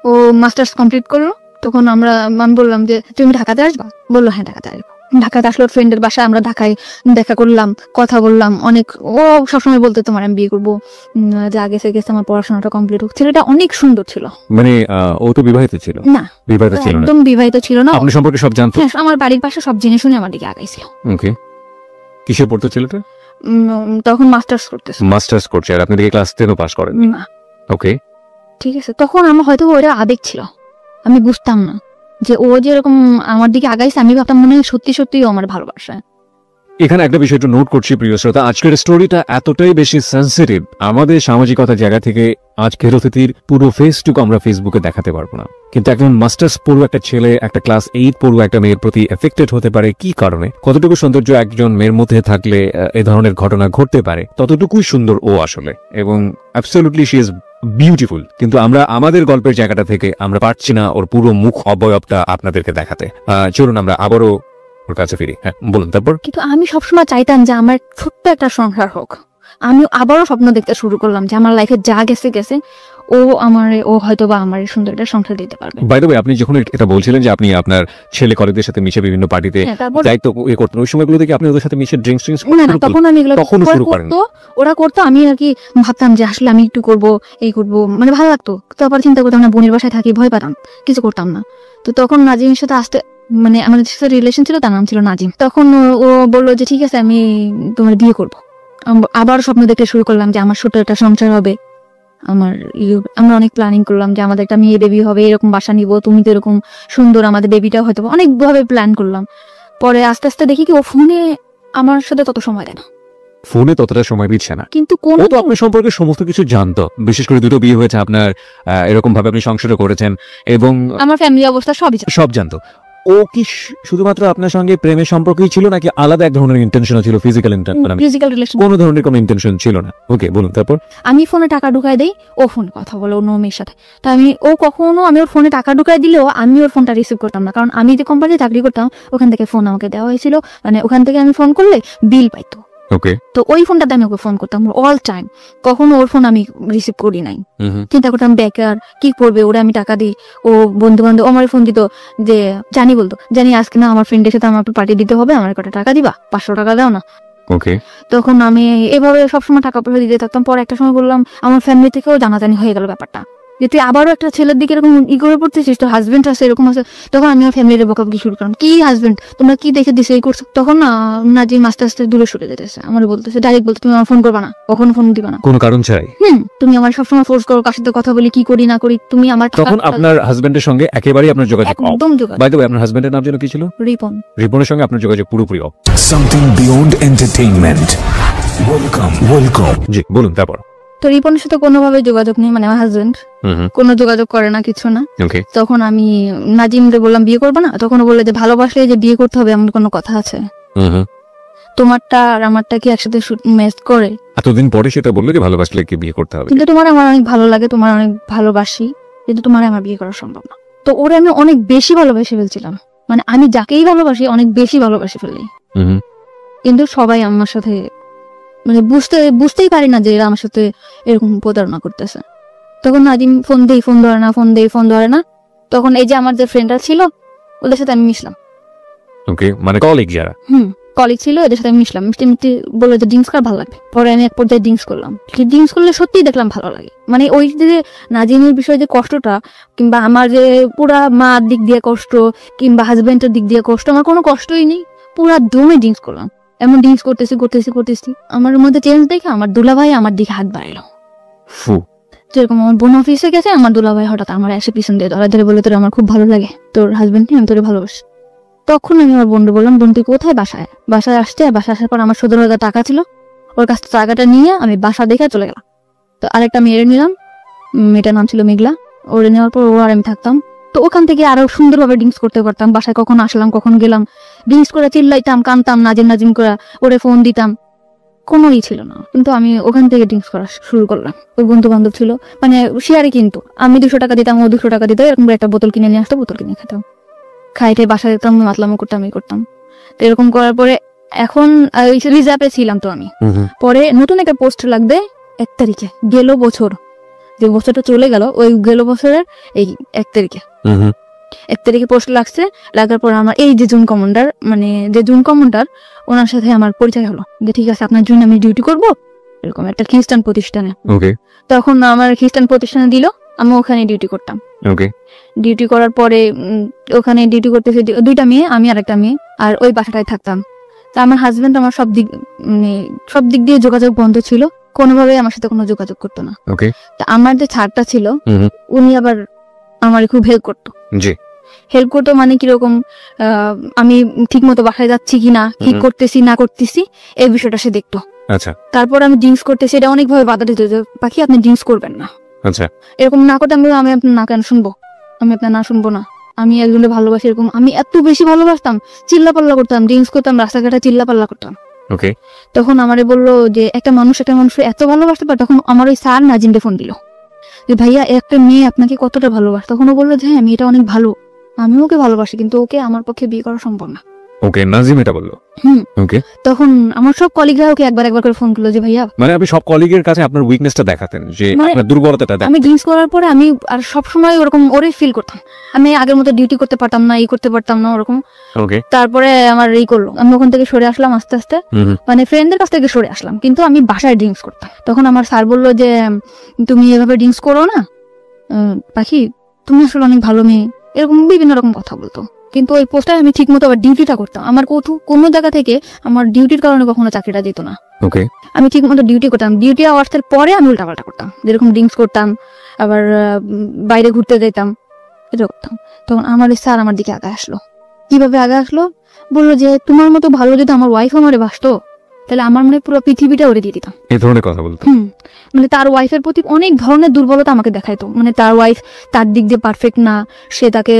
ও মাস্টার্স কমপ্লিট করলো, তখন আমি বললাম যে তুমি ঢাকাতে আসবা, বললো হ্যাঁ ঢাকাতে আসবো। ঢাকাতে আসলো ফ্রেন্ডের বাসায়, আমরা ঢাকায় দেখা করলাম, কথা বললাম অনেক। ও সবসময় বলতো তোমার আমি বিয়ে করবো, যে আগে থেকে আমার পড়াশোনাটা কমপ্লিট হোক। ছেলেটা অনেক সুন্দর ছিল।
মানে ও তো বিবাহিত ছিল
না?
বিবাহিত ছিল না,
একদম বিবাহিত ছিল না।
আপনি সম্পর্কে সব জানতো?
হ্যাঁ, আমার বাড়ির পাশে সব জেনে শুনে আমার দিকে আগাইছিল।
ওকে। কিসে পড়তো ছেলেটা?
তখন মাস্টার্স করতেছে।
মাস্টার্স করছে, আর আপনি দেখে ক্লাস 10ও পাস করেন?
না।
ওকে,
ঠিক আছে। তখন আমার হয়তো ওটা আবেগ ছিল, আমি বুঝতাম না যে ও যেরকম আমার দিকে আগাইছে। আমি ভাবতাম মনে হয় সত্যি সত্যি ও আমার ভালোবাসে।
এখানে একটা বিষয় একটু নোট করছি প্রিয় শ্রোতা, আজকের স্টোরিটা এতটাই বেশি সেন্সিটিভ, আমাদের সামাজিকতা জায়গা থেকে আজকের অতিথির পুরো ফেসটুকু আমরা ফেসবুকে দেখাতে পারবো না, কিন্তু একজন মাস্টার্স পড়ুয়া একটা ছেলে একটা ক্লাস 8 পড়ুয়া একটা মেয়ের প্রতি এফেক্টেড হতে পারে কি কারণে, কতটুকু সৌন্দর্য একজন মেয়ের মধ্যে থাকলে এ ধরনের ঘটনা ঘটতে পারে, ততটুকুই সুন্দর ও আসলে, এবং অ্যাবসলিউটলি শি ইজ বিউটিফুল। কিন্তু আমরা আমাদের গল্পের জায়গাটা থেকে আমরা পারছি না ওর পুরো মুখ অবয়বটা আপনাদেরকে দেখাতে। চলুন আমরা আবারও ওর কাছে ফিরি। হ্যাঁ বলুন তারপর।
কিন্তু আমি সবসময় চাইতাম যে আমার ছোট্ট একটা সংসার হোক। আমি আবারও স্বপ্ন দেখতে শুরু করলাম যে আমার লাইফে যা গেছে গেছে, ও হয়তো বা আমার সুন্দর একটা সংসার দিতে পারবে।
বাই দ্য ওয়ে, আপনি যখন এটা বলছিলেন যে আপনি আপনার ছেলে কলেজের সাথে মিশে বিভিন্ন পার্টিতে দায়িত্ব করতেন, ওই সময়গুলো থেকে আপনি ওদের সাথে মিশে ড্রিঙ্কস
না তখন আমি এগুলো
তখন শুরু করেন?
ওরা করতো, আমি আর কি ভাবতাম যে আসলে আমি একটু করবো, এই করবো, মানে ভালো লাগতো। তারপর চিন্তা করতাম না, বোনের বাসায় থাকি, ভয় পেতাম, কিছু করতাম না। তো তখন নাজিমের সাথে আসতে, মানে আমাদের সাথে রিলেশন ছিল, তার নাম ছিল নাজিম। তখন ও বললো যে ঠিক আছে আমি তোমার বিয়ে করবো। আবার স্বপ্ন দেখতে শুরু করলাম যে আমার ছোট একটা সংসার হবে, আমরা অনেক প্ল্যানিং করলাম যে আমাদের একটা মেয়ে বেবি হবে, এরকম বাসা নিব, তুমি তো এরকম সুন্দর, আমাদের বেবিটা হয়তো, অনেকভাবে প্ল্যান করলাম। পরে আস্তে আস্তে দেখি কি ও ফোনে আমার সাথে তত সময় দেয় না,
ফোনে ততটা সময় দিচ্ছে না।
কিন্তু
ও তো আপনার সম্পর্কে সমস্ত কিছু জানতো, বিশেষ করে দুটো বিয়ে হয়েছে আপনার, এরকম ভাবে আপনি সংসারও করেছেন এবং
আমার ফ্যামিলি অবস্থা সব
জানতো। ও কি শুধুমাত্র আপনার সঙ্গে প্রেমের সম্পর্কই ছিল নাকি আলাদা এক ধরনের ইন্টেনশনও ছিল? ফিজিক্যাল
রিলেশন,
কোনো ধরনের কোনো ইন্টেনশন ছিল না। ওকে বলুন তারপর।
আমি ফোনে টাকা ঢুকাই দেই, ও ফোনে কথা বলে অন্য মেয়ের সাথে। তা আমি ওর ফোনে টাকা ঢুকাই দিলেও আমি ওর ফোনটা রিসিভ করতাম না, কারণ আমি যে কোম্পানিতে চাকরি করতাম ওখান থেকে ফোন আমাকে দেওয়া হয়েছিল, মানে ওখান থেকে আমি ফোন করলে বিল পাইতো।
ওকে,
তো ওই ফোনটাতে আমি ওকে ফোন করতাম অল টাইম, কখনো ওর ফোন আমি রিসিভ করি নাই। চিন্তা করতাম বেকার, কি করবে, ওরা আমি টাকা দিই, ও বন্ধু বান্ধব আমার ফোন দিত, যে বলতো জানি আজকে না আমার ফ্রেন্ডের সাথে আমার পার্টি দিতে হবে, আমার কটা টাকা দিবা, 500 টাকা দাও না।
ওকে,
তখন আমি এভাবে সবসময় টাকা পয়সা দিতে থাকতাম। পরে একটা সময় বললাম, আমার ফ্যামিলি থেকেও জানাজানি হয়ে গেল ব্যাপারটা, যে তুই আবারও একটা ছেলের দিকে এরকম করে পড়তেছিস, তোর হাজবেন্ড আছে এরকম আছে। তখন আমি আমার ফ্যামিলির বকাবকি শুরু করলাম, কি হাজবেন্ড, তোমরা কি দেখে দিছে এই করছো। তখন না যে আস্তে আস্তে দূরে সরে যেতেছে, আমার বলতেছে ডাইরেক্ট, বলতে তুমি আমার ফোন করবা না, কখনো ফোন দিবা না,
কোনো কারণ ছাড়াই।
তুমি আমার সবসময় ফোর্স করো, কার সাথে কথা বলি, কি করি না করি, তুমি আমার।
তখন আপনার হাজবেন্ডের সঙ্গে একেবারেই আপনার যোগাযোগ
একদম যোগাযোগ।
বাই দ্য ওয়ে, আপনার হাজবেন্ডের নাম যেন কি ছিল?
রিপন।
রিপনের সঙ্গে আপনার যোগাযোগ পুরোপুরি of.
Something beyond entertainment. Welcome.
জি বলুন তারপর।
তো রিপনের সাথে কোনোভাবে যোগাযোগ নেই, মানে আমার হাজবেন্ড কোনো যোগাযোগ করে না, কিছু না। তখন আমি নাজিমকে বললাম বিয়ে করবো না, তখন বললে যে ভালোবাসলে যে বিয়ে করতে হবে এমন কোনো কথা আছে? তোমারটা আর আমারটা কি একসাথে ম্যাচ করে?
এতদিন পরে সেটা বললো যে ভালোবাসলে কি বিয়ে করতে হবে,
কিন্তু তোমার আমার অনেক ভালো লাগে, তোমার অনেক ভালোবাসি, কিন্তু তোমার আমার বিয়ে করা সম্ভব না। তো ওরা আমি অনেক বেশি ভালোবেসে ফেলছিলাম, মানে আমি যাকেই ভালোবাসি অনেক বেশি ভালোবাসি ফেলি। কিন্তু সবাই আমার সাথে, মানে বুঝতেই পারি না যে এরা আমার সাথে এরকম প্রতারণা করতেছে। তখন নাজিম ফোন ধরে না। তখন এই যে আমার যে ফ্রেন্ডরা ছিল ওদের সাথে আমি মিশলাম।
ওকে, মানে কলিগ যারা
কলিগ ছিল এদের সাথে আমি মিশলাম, মিষ্টি বললো যে ড্রিঙ্কস করা ভালো লাগবে। পরে আমি এক পর্যায়ে ড্রিঙ্কস করলাম, ড্রিঙ্কস করলে সত্যিই দেখলাম ভালো লাগে। মানে ওই যে নাজিমের বিষয়ে যে কষ্টটা, কিংবা আমার যে পুরা মার দিক দিয়ে কষ্ট, কিংবা হাজবেন্ডের দিক দিয়ে কষ্ট, আমার কোনো কষ্টই নেই, পুরা দমে ড্রিঙ্কস করলাম। এমন ড্রিঙ্কস করতেছি আমার মধ্যে চেঞ্জ দেখে আমার দুলাভাই আমার দিকে হাত বাড়াইলো। যেরকম আমার বোন অফিসে গেছে, আমার দুলাভাই হঠাৎ আমার এসে পিছন দিয়ে ধরে বলে, তোর আমার খুব ভালো লাগে, তোর হাজবেন্ড নিয়ে আমি তোরে ভালোবাসি। তখন আমি আমার বোনকে বললাম, বোন তুই কোথায়? বাসায় আসছে। বাসায় আসার পর আমার 17,000 টাকা ছিল, ওর কাছ থেকে টাকাটা নিয়ে আমি বাসা দেখে চলে গেলাম। তো আরেকটা মেয়ের নিলাম, মেয়েটার নাম ছিল মেঘলা। ওরে নেওয়ার পর ও আর আমি থাকতাম। তো ওখান থেকে আরো সুন্দরভাবে ড্রিঙ্কস করতে পারতাম। বাসায় কখন আসলাম কখন গেলাম, ড্রিঙ্কস করে চিল্লাইতাম, কানতাম, নাজিম করে ওরে ফোন দিতাম, কোনোই ছিল না। কিন্তু আমি ওখান থেকে ড্রিঙ্কস করা শুরু করলাম। ওই বন্ধু বান্ধব ছিল, মানে শেয়ারে, কিন্তু আমি 200 টাকা দিতাম, ও 200 টাকা দিত, এরকম একটা বোতল কিনে নিয়ে আসতো, বোতল কিনে খেতাম, খাইতে বাসায় যেতাম, মাতলামো করতাম। তো এরকম করার পরে এখন রিজার্ভে ছিলাম। তো আমি পরে নতুন একটা পোস্ট লাগবে 1 তারিখে, গেল বছর, যে বছরটা চলে গেল, ওই গেল বছরের এই 1 তারিখে পোস্ট লাগছে। লাগার পর আমার এই যে জুন কমান্ডার ওনার সাথে আমার পরিচয় হলো, যে ঠিক আছে আপনার জন্য আমি ডিউটি করব এরকম একটা খ্রিস্টান প্রতিষ্ঠানে। তখন আমার খ্রিস্টান প্রতিষ্ঠানে দিল, আমি ওখানে ডিউটি করতাম। ডিউটি করার পরে ওখানে ডিউটি করতেছে 2টা মেয়ে, আমি আর একটা মেয়ে, আর ওই বাসাটায় থাকতাম। তা আমার হাজবেন্ড আমার সব দিক দিয়ে যোগাযোগ বন্ধ ছিল, কোনোভাবে আমার সাথে কোনো যোগাযোগ করতো না। তা আমার যে ছাড়টা ছিল উনি আবার আমার খুব হেল্প করতো। হেল্প করতো মানে কিরকম, আমি ঠিক মতো বাসায় যাচ্ছি কিনা, কি করতেছি না করতেছি, এই বিষয়টা সে দেখতো।
আচ্ছা
তারপর আমি ড্রিঙ্কস করতেছি, এটা অনেকভাবে বাধা দিত যে পাখি আপনি ড্রিঙ্কস করবেন না,
আচ্ছা
এরকম না করতে আমি আমি আপনার না কেন শুনবো, আমি আপনার না শুনবো না, আমি একজনকে ভালোবাসি, এরকম আমি এত বেশি ভালোবাসতাম, চিল্লাপাল্লা করতাম, ড্রিঙ্কস করতাম, রাস্তাঘাটে চিল্লাপাল্লা করতাম।
ওকে
তখন আমারে বললো যে একটা মানুষ এত ভালোবাসতে পারে। তখন আমার ওই স্যার নাজিমকে ফোন দিল যে ভাইয়া একটা মেয়ে আপনাকে কতটা ভালোবাসে। তখন ও বললো যে হ্যাঁ মেয়েটা অনেক ভালো, আমি ওকে ভালোবাসি, কিন্তু ওকে আমার পক্ষে বিয়ে করা সম্ভব না।
ওকে নাজিম এটা বললো। ওকে
তখন আমার সব কলিগরা ওকে একবার করে ফোন করলো যে ভাইয়া,
মানে আপনি সব কলিগের কাছে আপনার উইকনেসটা দেখাতেন, যে
মানে
আপনার দুর্বলতাটা
আমি ড্রিঙ্কস করার পরে আমি আর সবসময় ওরকম ওরে ফিল করতাম, আমি আগের মতো ডিউটি করতে পারতাম না, করতে পারতাম না ওরকম।
ওকে
তারপরে আমার করলো, আমি ওখান থেকে সরে আসলাম আস্তে আস্তে, মানে ফ্রেন্ডদের কাছ থেকে সরে আসলাম, কিন্তু আমি বাসায় ড্রিঙ্কস করতাম। তখন আমার স্যার বললো যে তুমি এভাবে ড্রিঙ্কস করো না পাখি, তুমি আসলে অনেক ভালো মেয়ে, এরকম বিভিন্ন রকম কথা বলতো। কিন্তু ওই পোস্টে আমি ঠিক মতো আবার ডিউটিটা করতাম, আমার কোনো জায়গা থেকে আমার ডিউটির কারণে কখনো চাকরিটা দিত না।
ওকে
আমি ঠিক মতো ডিউটি করতাম, ডিউটি আওয়ার্সের পরে আমি উল্টাপাল্টা করতাম, যেরকম ড্রিঙ্কস করতাম, আবার বাইরে ঘুরতে যেতাম, এটা করতাম। তখন আমার স্যার আমার দিকে আগে আসলো। কিভাবে আগে আসলো? বললো যে তোমার মতো ভালো যদি আমার ওয়াইফ আমারে বাসতো তাহলে আমার মনে পুরো পৃথিবীটা ওরে দিয়ে দিতাম।
এই ধরনের কথা বলতো।
মানে তার ওয়াইফের প্রতি অনেক ধরনের দুর্বলতা আমাকে দেখাইতো, মানে তার ওয়াইফ তার দিক দিয়ে পারফেক্ট না, সে তাকে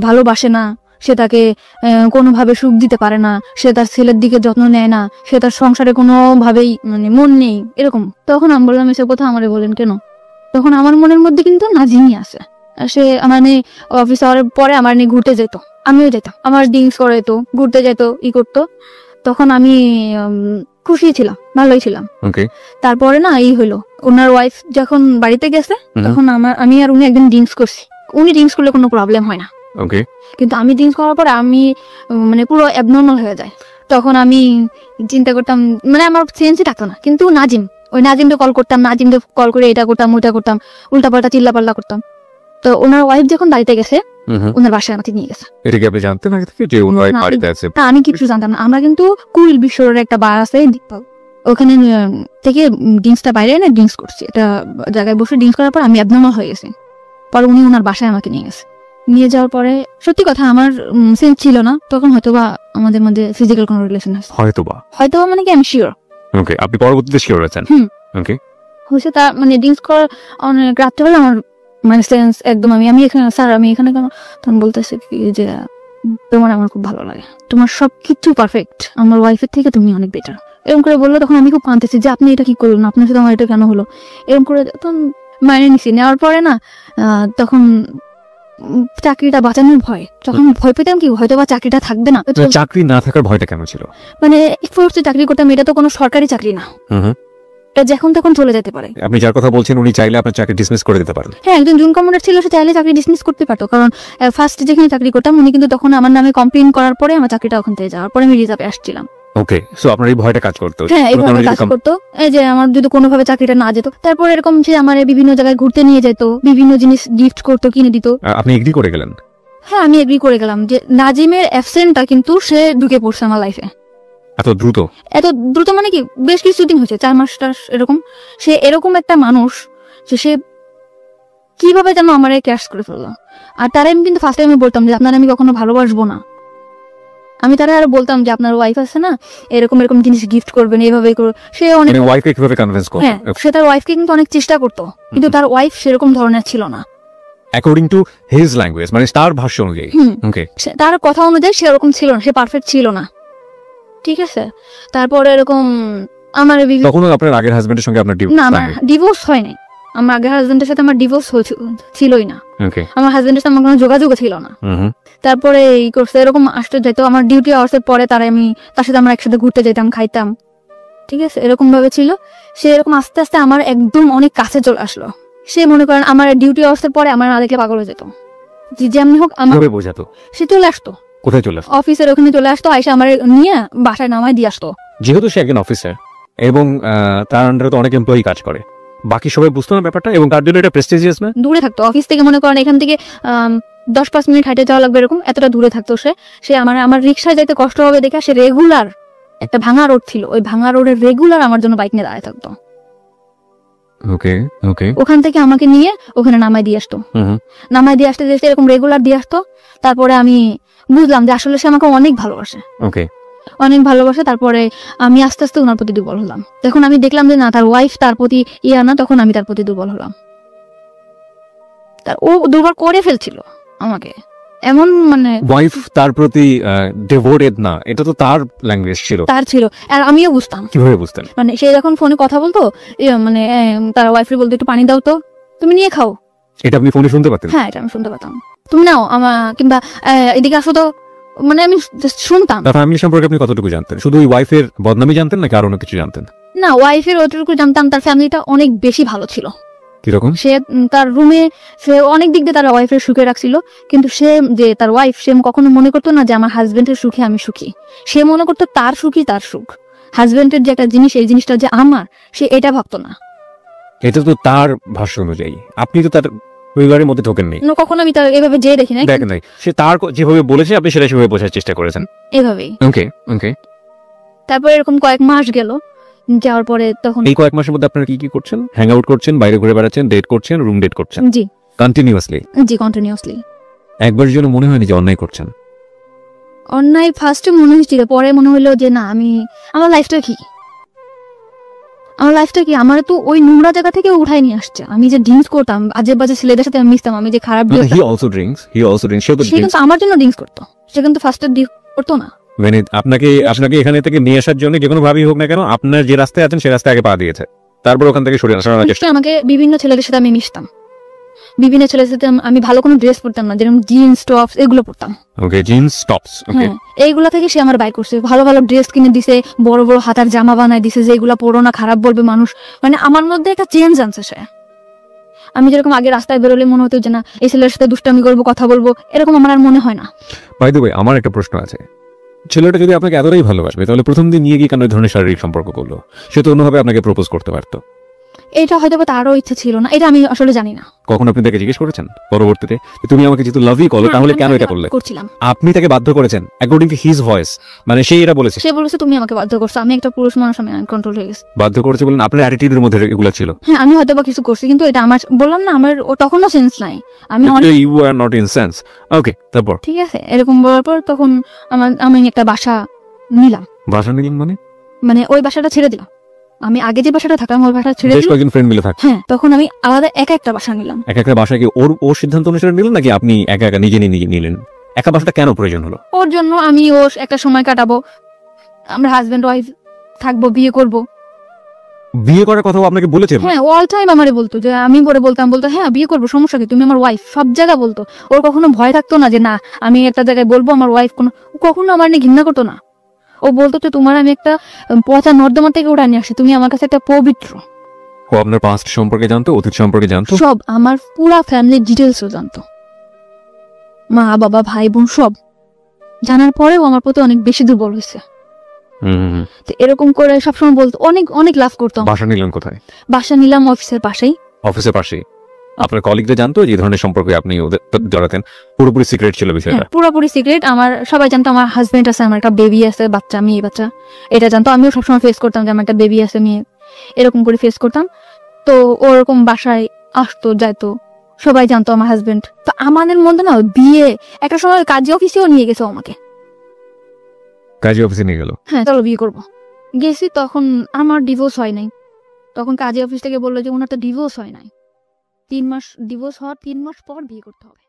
ভালোবাসে না, সে তাকে কোনোভাবে সুখ দিতে পারে না, সে তার ছেলের দিকে যত্ন নেয় না, সে তার সংসারে কোনোভাবেই মানে মন নেই, এরকম। তখন আমি বললাম এসব কথা আমারে বলেন কেন? তখন আমার মনের মধ্যে কিন্তু নাজিমই আছে। সে আমার নিয়ে অফিস আওয়ারের পরে আমার নিয়ে ঘুরতে যেত, আমিও যেতাম, আমার ড্রিঙ্কস করাইতো, ঘুরতে যেত, করতো। তখন আমি খুশি ছিলাম, ভালোই ছিলাম। তারপরে না হইলো, ওনার ওয়াইফ যখন বাড়িতে গেছে তখন আমি আর উনি একদিন ড্রিঙ্কস করছি। উনি ড্রিঙ্কস করলে কোনো প্রবলেম হয় না, কিন্তু আমি ড্রিঙ্কস করার পরে আমি মানে পুরো অ্যাবনর্মাল হয়ে যায়। তখন আমি চিন্তা করতাম, মানে আমার সেন্সই থাকতো না। কিন্তু ওই নাজিমকে কল করতাম, নাজিমকে কল করে এটা করতাম ওইটা করতাম, উল্টাপাল্টা চিল্লাপাল্লা করতাম। তো ওনার ওয়াইফ যখন বাড়িতে গেছে, ওনার বাসায় আমাকে নিয়ে গেছে।
এটা কি আপনি জানতেন আগে থেকে যে ওনার বাড়িতে আছে?
না, আমি কিছু জানতাম না। আমরা কিন্তু কুড়িল বিশ্বরের একটা বার আছে, ওখানে থেকে ড্রিঙ্কসটা বাইরে এনে ড্রিঙ্কস করছি, এটা জায়গায় বসে ড্রিঙ্কস করার পর আমি অ্যাবনর্মাল হয়ে গেছি। পরে উনি ওনার বাসায় আমাকে নিয়ে গেছে। নিয়ে যাওয়ার পরে সত্যি কথা আমার সেন্স ছিল না, তখন হয়তোবা আমাদের মধ্যে ফিজিক্যাল কোনো রিলেশন আছে, হয়তোবা মানে কি আমি শিওর।
ওকে, আপনি পরবর্তীতে শিওর আছেন? ওকে,
হয়েছে তার মানে ড্রিঙ্কস করার অনেক রাত্রে হলে আমার মানে সেন্স একদম আমি এখানে স্যার, আমি এখানে কেন? তখন বলতেছে কি যে তোমার আমার খুব ভালো লাগে, তোমার সবকিছু পারফেক্ট, আমার ওয়াইফের থেকে তুমি অনেক বেটার, এরকম করে বললো। তখন আমি খুব কাঁদতেছি যে আপনি এটা কি করলেন, আপনার সাথে আমার এটা কেন হলো, এরকম করে। তখন মাইনে নিছি, নেওয়ার পরে না তখন চাকরিটা বাঁচানোর ভয়, তখন ভয় পেতাম কি হয়তো বা চাকরিটা থাকবে না।
চাকরি না থাকার ভয়টা কেন ছিল?
মানে চাকরি করতাম, এটা তো কোনো সরকারি চাকরি না, এটা যখন তখন চলে যেতে পারে।
আপনি যার কথা বলছেন উনি চাইলে আপনার চাকরি ডিসমিস করে দিতে পারেন।
হ্যাঁ, একজন জুন কমান্ডার ছিল, সে চাইলে চাকরি ডিসমিস করতে পারতো, কারণ ফার্স্ট যেখানে চাকরি করতাম উনি কিন্তু তখন আমার নামে কমপ্লেইন করার পরে আমার চাকরিটা ওখান থেকে যাওয়ার পরে আমি রিজার্ভে আসছিলাম।
ওকে, সো আপনার এই ভয়টা কাজ করতো?
হ্যাঁ, এই ভয়টা কাজ করতো, এই যে আমার যদি কোনোভাবে চাকরিটা না যেত। তারপর এরকম সে আমার বিভিন্ন জায়গায় ঘুরতে নিয়ে যেত, বিভিন্ন জিনিস গিফট করতো, কিনে দিত।
আপনি এগ্রি করে গেলেন?
হ্যাঁ, আমি এগ্রি করে গেলাম যে নাজিমের অ্যাবসেন্টটা কিন্তু সে ঢুকে পড়ছে আমার লাইফে।
এত দ্রুত মানে কি বেশ কিছুদিন হয়েছে, 4 মাস এরকম। সে এরকম একটা মানুষ যে সে কিভাবে যেন আমার ক্যাশ করে ফেললো। আর তারা আমি কিন্তু ফার্স্ট টাইমে বলতাম যে আপনার আমি কখনো ভালোবাসবো না। আমি তারা আর বলতাম যে আপনার ওয়াইফ আছে না, এরকম জিনিস গিফট করবেন, এইভাবে সে অনেক ওয়াইফকে কিভাবে কনভিন্স করতো?
হ্যাঁ, সে তার ওয়াইফকে কিন্তু অনেক চেষ্টা করতো, কিন্তু তার ওয়াইফ সেরকম ধরনের ছিল না।
অ্যাকর্ডিং টু হিজ ল্যাঙ্গুয়েজ, মানে তার ভাষ্য অনুযায়ী। ওকে,
তার কথা অনুযায়ী সে এরকম ছিল না, সে পারফেক্ট ছিল না, ঠিক আছে। তারপরে এরকম আমার
তখন আপনার আগের হাজবেন্ডের সঙ্গে আপনার
ডিভোর্স হয় নাই। আমার আগের হাজবেন্ডের সাথে আমার ডিভোর্স ছিলই না, আমার হাজবেন্ডের সাথে আমার কোনো যোগাযোগ ছিল না। তারপরে এই করছে, এরকম আসতে যাইতো আমার ডিউটি আওয়ার্সের পরে, তার সাথে আমরা একসাথে ঘুরতে যেতাম, খাইতাম, ঠিক আছে, এরকম ভাবে ছিল। সে এরকম আস্তে আস্তে আমার একদম অনেক কাছে চলে আসলো। সে মনে করেন আমার ডিউটি আওয়ার্সের পরে আমার না দেখলে পাগল হয়ে যেত, যেমনি হোক আমার বোঝাতো। সে চলে আসতো,
কোথায় চলে আসতো?
অফিসের ওখানে চলে আসতো, আইসা আমার নিয়ে বাসায় নামায় দিয়ে আসতো।
যেহেতু সে একজন অফিসার এবং তার আন্ডারে তো অনেক এমপ্লয়ি কাজ করে, বাকি সবাই বুঝতো না ব্যাপারটা, এবং তার জন্য এটা প্রেস্টিজিয়াস না?
দূরে থাকতো অফিস থেকে, মনে করেন এখান থেকে 10-5 মিনিট হাঁটে যাওয়া লাগবে, এরকম এতটা দূরে থাকতো সে আমার রিক্সায় যাইতে কষ্ট হবে দেখে সে রেগুলার, একটা ভাঙা রোড ছিল, ওই ভাঙা রোডের রেগুলার আমার জন্য বাইক নিয়ে দাঁড়ায় থাকতো।
ওকে ওকে
ওখান থেকে আমাকে নিয়ে ওখানে নামাই দিয়ে আসতো। নামাই দিয়ে আসতে আসতে এরকম রেগুলার দিয়ে আসতো। তারপরে আমি বুঝলাম যে আসলে সে আমাকে অনেক ভালোবাসে,
ওকে
অনেক ভালোবাসে। তারপরে আমি আস্তে আস্তে ওনার প্রতি দুর্বল হলাম। তখন আমি দেখলাম যে না, তার ওয়াইফ তার প্রতি ইয়া না, তখন আমি তার প্রতি দুর্বল হলাম। ও দুর্বল করে ফেলছিল আমাকে, এমন মানে
ওয়াইফ তার প্রতি ডিভোটেড না, এটা তো তার ল্যাঙ্গুয়েজ ছিল।
তার ছিল, আর আমিও বুঝতাম।
কিভাবে বুঝতেন?
মানে সে যখন ফোনে কথা বলতো, মানে তার ওয়াইফের বলতো একটু পানি দাও তো, তুমি নিয়ে খাও।
এটা আপনি ফোনে শুনতে পাতেন?
হ্যাঁ, এটা আমি শুনতে পেতাম। তুমি নাও কিংবা এদিকে আসো তো, মানে আমি just শুনতাম।
তার ফ্যামিলি সম্পর্কে আপনি কতটুকু জানতেন? শুধু ওই ওয়াইফের বদনামই জানতেন নাকি আরো অন্য কিছু জানতেন?
না, ওয়াইফের ওটুকু জানতাম, তার ফ্যামিলিটা অনেক বেশি ভালো ছিল।
কিরকম?
সে তার রুমে সে অনেক দিক দিয়ে তার ওয়াইফের সুখে রাখছিল, কিন্তু সে যে তার ওয়াইফ, সে কখনো মনে করতো না যে আমার হাজবেন্ডের সুখে আমি সুখী। সে মনে করতো তার সুখই তার সুখ, হাজবেন্ডের যে একটা জিনিস, এই জিনিসটা যে আমার, সে এটা ভাবতো না।
এটা তো তার ভাষ্য অনুযায়ী, আপনি তো তার পরিবারের মধ্যে ঢোকেন নেই,
কখনো আমি তার এভাবে যেয়ে দেখি নাই,
দেখেন নাই। সে তার যেভাবে বলেছে আপনি সেটা সেভাবে বোঝার চেষ্টা করেছেন।
এভাবেই।
ওকে ওকে।
তারপর এরকম কয়েক মাস গেল, যাওয়ার পরে তখন
এই কয়েক মাসের মধ্যে আপনারা কি কি করছেন? হ্যাং আউট করছেন, বাইরে ঘুরে বেড়াচ্ছেন, ডেট করছেন, রুম ডেট করছেন
জি
কন্টিনিউয়াসলি?
জি কন্টিনিউয়াসলি।
একবারের জন্য মনে হয়নি যে অন্যায় করছেন?
অন্যায় ফার্স্টে মনে হয়েছিল, পরে মনে হলো যে না, আমার লাইফটা কি, আমার তো ওই নোংরা জায়গা থেকে উঠাই নিয়ে আসছে। আমি যে ড্রিঙ্কস করতাম, আজে বাজে ছেলেদের সাথে আমি মিশতাম, আমি যে খারাপ
হি অলসো ড্রিঙ্কস,
সে কিন্তু আমার জন্য ড্রিঙ্কস করতো, সে কিন্তু ফার্স্টে করতো না।
মানে আপনাকে এখানে থেকে নিয়ে আসার জন্য যে কোনো ভাবেই হোক না কেন, আপনার যে রাস্তায় আছেন সেই রাস্তায় আগে পা দিয়েছে, তারপর ওখান থেকে সরে আসার চেষ্টা।
আমাকে বিভিন্ন ছেলেদের সাথে আমি মিশতাম, বিভিন্ন ছেলেদের সাথে আমি ভালো কোনো ড্রেস পরতাম না, যেরকম জিন্স টপস এগুলো পরতাম।
ওকে, জিন্স টপস। ওকে,
হ্যাঁ, এইগুলা থেকে সে আমার বাই করছে, ভালো ভালো ড্রেস কিনে দিছে, বড় বড় হাতার জামা বানায় দিছে, যে এগুলা পরো না, খারাপ বলবে মানুষ। মানে আমার মধ্যে একটা চেঞ্জ আনছে সে। আমি যেরকম আগে রাস্তায় বেরোলে মনে হতো যে না, এই ছেলের সাথে দুষ্টামি করবো, কথা বলবো, এরকম আমার আর মনে হয় না।
বাই দ্য ওয়ে, আমার একটা প্রশ্ন আছে। ছেলেটা যদি আপনাকে এতটাই ভালোবাসবে, তাহলে প্রথম দিন নিয়ে গিয়ে কেন এই ধরনের শারীরিক সম্পর্ক করলো? সে তো অন্যভাবে আপনাকে প্রপোজ করতে পারতো।
এটা হয়তো তারও ইচ্ছে ছিল না, এটা আমি আসলে জানি না।
কখন আপনি তাকে জিজ্ঞেস করেছেন পরবর্তীতে তুমি আমাকে যেহেতু লাভই করো, তাহলে কেন এটা করলে?
করছিলাম।
আপনি তাকে বাধ্য করেছেন অ্যাকর্ডিং টু হিজ ভয়েস, মানে সে এটা বলেছে?
সে বলেছে তুমি আমাকে বাধ্য করছো, আমি একটা পুরুষ মানুষ, আমি আনকন্ট্রোল হয়ে গেছি।
বাধ্য করেছে বলেন? আপনার অ্যাটিটিউডের মধ্যে এগুলো ছিল?
হ্যাঁ, আমি হয়তো কিছু করছি, কিন্তু এটা আমার, বললাম না, আমার তখনও সেন্স নাই। আমি
you are not in sense. Okay, তারপর?
ঠিক আছে, এরকম বলার পর তখন আমি একটা বাসা নিলাম।
বাসা নিলেন
মানে ওই বাসাটা ছেড়ে দিলাম। আমি আগে যে বাসাটা থাকতাম ওই বাসাটা ছেড়ে
বেশ
দিলাম।
কয়েকজন ফ্রেন্ড মিলে থাকতেন?
হ্যাঁ, তখন আমি আলাদা একা একটা বাসা নিলাম।
একটা বাসা কি ওর সিদ্ধান্ত অনুসারে নিলেন নাকি আপনি একা একা নিজে নিলেন? একা বাসাটা কেন প্রয়োজন হলো?
ওর জন্য, আমি ওর একটা সময় কাটাবো, আমরা হাজবেন্ড ওয়াইফ থাকবো, বিয়ে করব।
বিয়ে করার কথাও আপনাকে বলেছে?
হ্যাঁ, অল টাইম আমারে বলতো, যে আমি পরে বলতো হ্যাঁ বিয়ে করবো, সমস্যা কি, তুমি আমার ওয়াইফ, সব জায়গা বলতো। ওর কখনো ভয় থাকতো না যে না আমি একটা জায়গায় বলবো আমার ওয়াইফ, কখনো আমার নিয়ে ঘৃণা করতো না। ও বলতো যে তোমার আমি একটা পচা নর্দমা থেকে ওটা নিয়ে আসি, তুমি আমার কাছে একটা পবিত্র।
ও আপনার পাস্ট সম্পর্কে জানতো, অতীত সম্পর্কে জানতো,
সব, আমার পুরা ফ্যামিলির ডিটেলসও জানতো, মা বাবা ভাই বোন সব জানার পরেও আমার প্রতি অনেক বেশি দুর্বল হয়েছে। তো এরকম করে সবসময় বলতো, অনেক অনেক লাভ করতাম।
বাসা নিলেন কোথায়?
বাসা নিলাম অফিসের পাশেই।
অফিসের পাশেই? আপনার কলিগরা জানতো যে ধরনের সম্পর্কে আপনি ওদের জড়াতেন? পুরোপুরি সিক্রেট ছিল বিষয়টা?
পুরোপুরি সিক্রেট। আমার সবাই জানতো আমার হাজবেন্ড আছে, আমার একটা বেবি আছে, বাচ্চা, মেয়ে বাচ্চা, এটা জানতো। আমিও সবসময় ফেস করতাম যে আমার একটা বেবি আছে, মেয়ে, এরকম করে ফেস করতাম। তো ওরকম বাসায় আসতো যাইতো, সবাই জানতো আমার হাজবেন্ড। তো আমাদের মধ্যে না বিয়ে একটা সময় কাজী অফিসেও নিয়ে গেছে আমাকে।
কাজী অফিসে নিয়ে গেল?
হ্যাঁ, চলো বিয়ে করবো। গেছি, তখন আমার ডিভোর্স হয় নাই। তখন কাজী অফিস থেকে বললো যে ওনার তো ডিভোর্স হয় নাই, 3 মাস, ডিভোর্স হওয়ার 3 মাস পর বিয়ে করতে হবে।